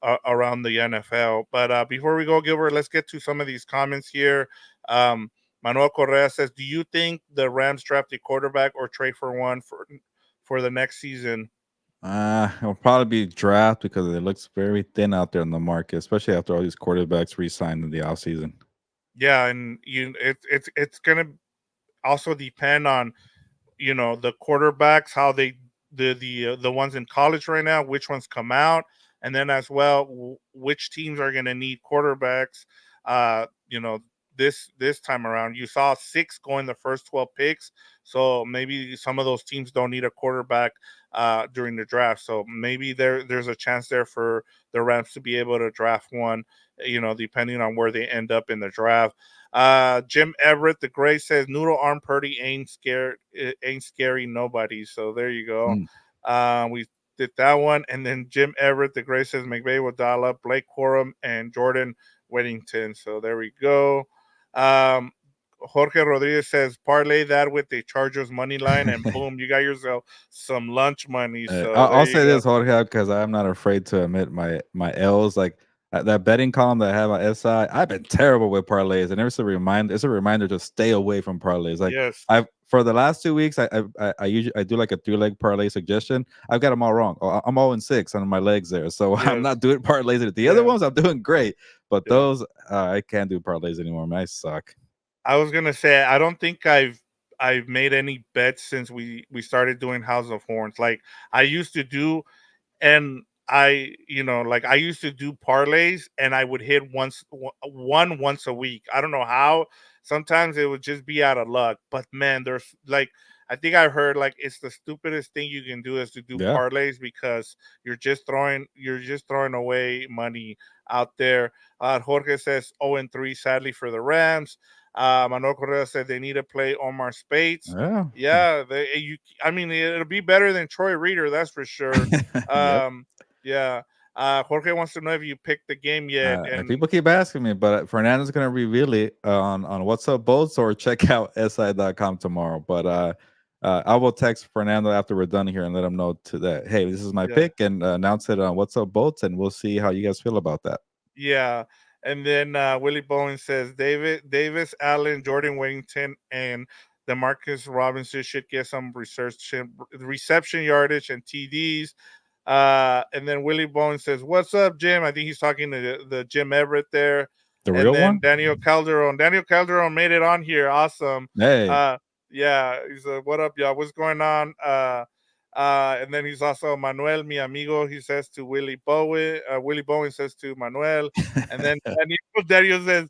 Speaker 1: NFL. But before we go, Gilbert, let's get to some of these comments here. Um, Manuel Correa says, "Do you think the Rams draft a quarterback or trade for one for the next season?"
Speaker 2: It'll probably be draft because it looks very thin out there in the market, especially after all these quarterbacks re-signed in the offseason.
Speaker 1: Yeah, and it's gonna also depend on the quarterbacks, how they the ones in college right now, which ones come out, and then as well which teams are going to need quarterbacks. uh you know this time around you saw six go in the first 12 picks, so maybe some of those teams don't need a quarterback during the draft, so maybe there's a chance there for the Rams to be able to draft one, depending on where they end up in the draft. Jim Everett the Gray says Noodle Arm Purdy ain't scary nobody. So there you go.
Speaker 2: Mm.
Speaker 1: We did that one, and then Jim Everett the Gray says McVay will dial up Blake Corum and Jordan Weddington. So there we go. Um, Jorge Rodriguez says parlay that with the Chargers money line, and boom, you got yourself some lunch money. So there
Speaker 2: I'll
Speaker 1: you
Speaker 2: say
Speaker 1: go.
Speaker 2: this, Jorge, because I'm not afraid to admit my L's. Like that betting column that I have on SI, I've been terrible with parlays, and it's a reminder. It's a reminder to stay away from parlays. Like
Speaker 1: Yes,
Speaker 2: I've for the last 2 weeks, I usually I do like a 3 leg parlay suggestion. I've got them all wrong. I'm 0-6 on my legs there, so I'm
Speaker 1: yes,
Speaker 2: not doing parlays. The other
Speaker 1: yeah,
Speaker 2: ones I'm doing great, but
Speaker 1: yeah.
Speaker 2: those I can't do parlays anymore. Man, I suck.
Speaker 1: I was gonna say I don't think I've made any bets since we started doing House of Horns. Like I used to do, and like I used to do parlays, and I would hit one once a week. I don't know how. Sometimes it would just be out of luck, but man, there's like I think I heard like it's the stupidest thing you can do is to do
Speaker 2: Yeah,
Speaker 1: parlays because you're just throwing away money out there. Jorge says 0-3 sadly for the Rams. Manuel Correa said they need to play Omar Spades.
Speaker 2: yeah,
Speaker 1: Yeah, I mean, it'll be better than Troy Reader, that's for sure.
Speaker 2: yep.
Speaker 1: Um, yeah. Jorge wants to know if you picked the game yet, and
Speaker 2: People keep asking me, but Fernando's gonna reveal it on What's Up Boats or check out si.com tomorrow. But I will text Fernando after we're done here and let him know to that. Hey, this is my
Speaker 1: yeah,
Speaker 2: pick, and announce it on What's Up Boats, and we'll see how you guys feel about that.
Speaker 1: yeah. And then Willie Bowen says Davis, Allen, Jordan Wellington, and Demarcus Robinson should get some reception yardage and TDs. And then Willie Bowen says, "What's up, Jim?" I think he's talking to the Jim Everett there.
Speaker 2: The
Speaker 1: And
Speaker 2: real
Speaker 1: then
Speaker 2: one?
Speaker 1: Daniel Calderon. Daniel Calderon made it on here. Awesome.
Speaker 2: Hey,
Speaker 1: Uh, yeah, he's "What up, y'all? What's going on?" And then he's also Manuel, mi amigo. He says to Willie Bowen. Willie Bowen says to Manuel, and then Daniel says,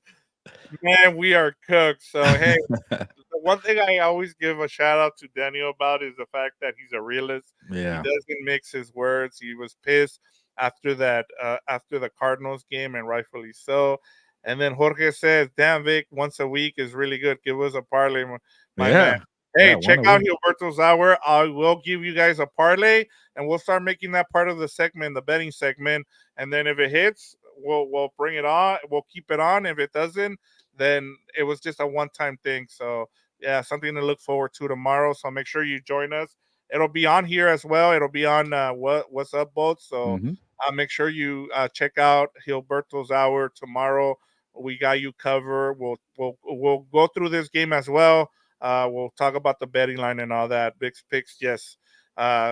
Speaker 1: "Man, we are cooked." So hey, the one thing I always give a shout out to Daniel about is the fact that he's a realist. He
Speaker 2: yeah,
Speaker 1: doesn't mix his words. He was pissed after the Cardinals game, and rightfully so. And then Jorge says, "Damn, Vic, once a week is really good. Give us a parlay, my man."
Speaker 2: yeah, yeah.
Speaker 1: Hey,
Speaker 2: One
Speaker 1: check
Speaker 2: a
Speaker 1: out
Speaker 2: week.
Speaker 1: Gilberto's Hour. I will give you guys a parlay, and we'll start making that part of the segment, the betting segment. And then if it hits, we'll bring it on. We'll keep it on. If it doesn't, then it was just a one time thing. So yeah, something to look forward to tomorrow. So make sure you join us. It'll be on here as well. It'll be on what's up both. So
Speaker 2: Hmm.
Speaker 1: make sure you check out Gilberto's Hour tomorrow. We got you covered. We'll go through this game as well. We'll talk about the betting line and all that. Big picks, yes.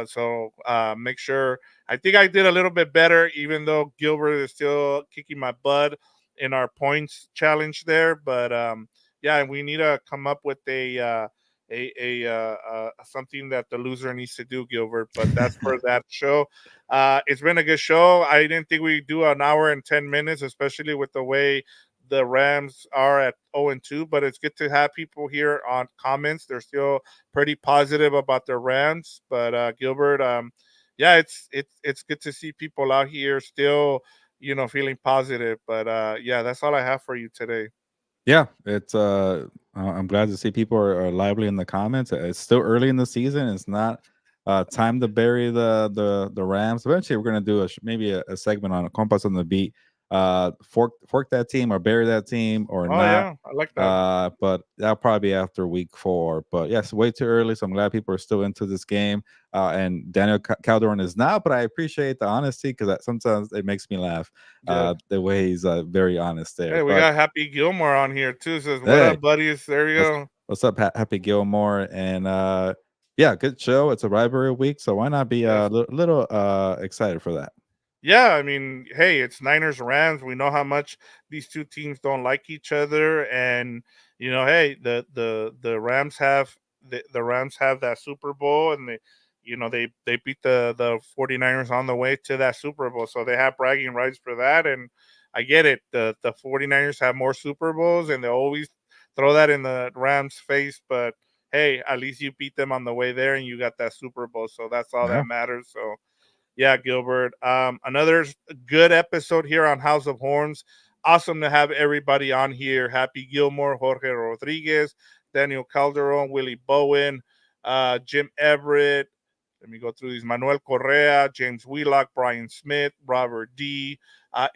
Speaker 1: So make sure. I think I did a little bit better, even though Gilbert is still kicking my butt in our points challenge there. But yeah, we need to come up with a something that the loser needs to do, Gilbert. But that's for that show. It's been a good show. I didn't think we'd do an hour and 10 minutes, especially with the way the Rams are at 0-2, but it's good to have people here on comments. They're still pretty positive about the Rams. But Gilbert, yeah, it's good to see people out here still, feeling positive. But yeah, that's all I have for you today.
Speaker 2: Yeah, it's I'm glad to see people are lively in the comments. It's still early in the season. It's not time to bury the Rams. Eventually, we're gonna do maybe a segment on a Compass on the Beat. Fork that team or bury that team or
Speaker 1: Oh
Speaker 2: not.
Speaker 1: yeah, I like that.
Speaker 2: But that'll probably be after week 4. But yes, way too early. So I'm glad people are still into this game. And Daniel Calderon is not, but I appreciate the honesty because sometimes it makes me laugh.
Speaker 1: Yeah.
Speaker 2: The way he's very honest there.
Speaker 1: Hey, we
Speaker 2: But
Speaker 1: got Happy Gilmore on here too. Says, "What
Speaker 2: hey,
Speaker 1: up, buddies?" There you
Speaker 2: what's
Speaker 1: go.
Speaker 2: what's up, Happy Gilmore? And yeah, good show. It's a rivalry week, so why not be
Speaker 1: Yes.
Speaker 2: a little excited for that?
Speaker 1: Yeah, I mean, hey, it's Niners Rams. We know how much these two teams don't like each other, and hey, the Rams have the Rams have that Super Bowl, and they beat the 49ers on the way to that Super Bowl, so they have bragging rights for that. And I get it. The 49ers have more Super Bowls, and they always throw that in the Rams' face, but hey, at least you beat them on the way there, and you got that Super Bowl, so that's all
Speaker 2: Yeah,
Speaker 1: that matters. So yeah, Gilbert. Another good episode here on House of Horns. Awesome to have everybody on here. Happy Gilmore, Jorge Rodriguez, Daniel Calderon, Willie Bowen, Jim Everett. Let me go through these. Manuel Correa, James Wheelock, Brian Smith, Robert D,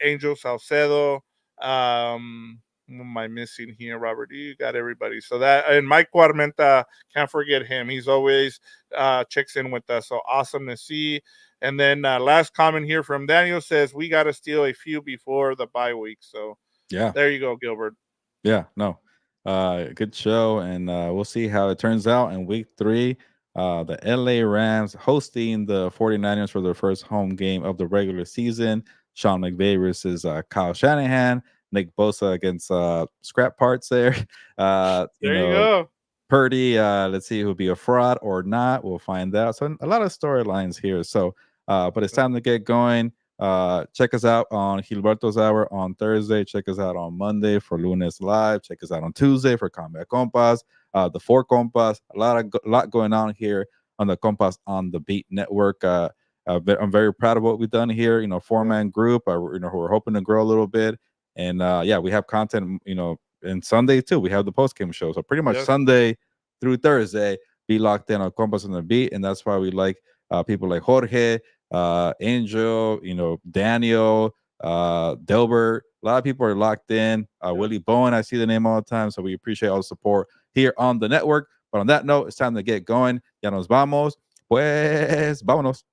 Speaker 1: Angel Salcedo. Who am I missing here? Robert D, you got everybody. So that, and Mike Guarmenta, can't forget him. He's always checks in with us. So awesome to see. And then last comment here from Daniel says we got to steal a few before the bye week. So
Speaker 2: yeah.
Speaker 1: there you go, Gilbert.
Speaker 2: Yeah, no. Good show, and we'll see how it turns out in week 3. The LA Rams hosting the 49ers for their first home game of the regular season. Sean McVay versus Kyle Shanahan. Nick Bosa against scrap parts there. You
Speaker 1: There you
Speaker 2: know,
Speaker 1: go.
Speaker 2: Purdy, let's see who'll be a fraud or not. We'll find out. So a lot of storylines here. So, but it's time to get going. Check us out on Gilberto's Hour on Thursday. Check us out on Monday for Lunes Live. Check us out on Tuesday for Combat Compas. The Four Compas. A lot going on here on the Compas on the Beat Network. I'm very proud of what we've done here. You know,
Speaker 1: Yeah.
Speaker 2: 4-man group. We're hoping to grow a little bit, and yeah, we have content. And Sunday too. We have the post game show. So pretty much
Speaker 1: Yes.
Speaker 2: Sunday through Thursday, be locked in on Compass on the Beat, and that's why we like people like Jorge, Angel, Daniel, Delbert. A lot of people are locked in.
Speaker 1: Yeah.
Speaker 2: Willie Bowen, I see the name all the time, so we appreciate all the support here on the network. But on that note, it's time to get going. Ya nos vamos. Pues, vámonos.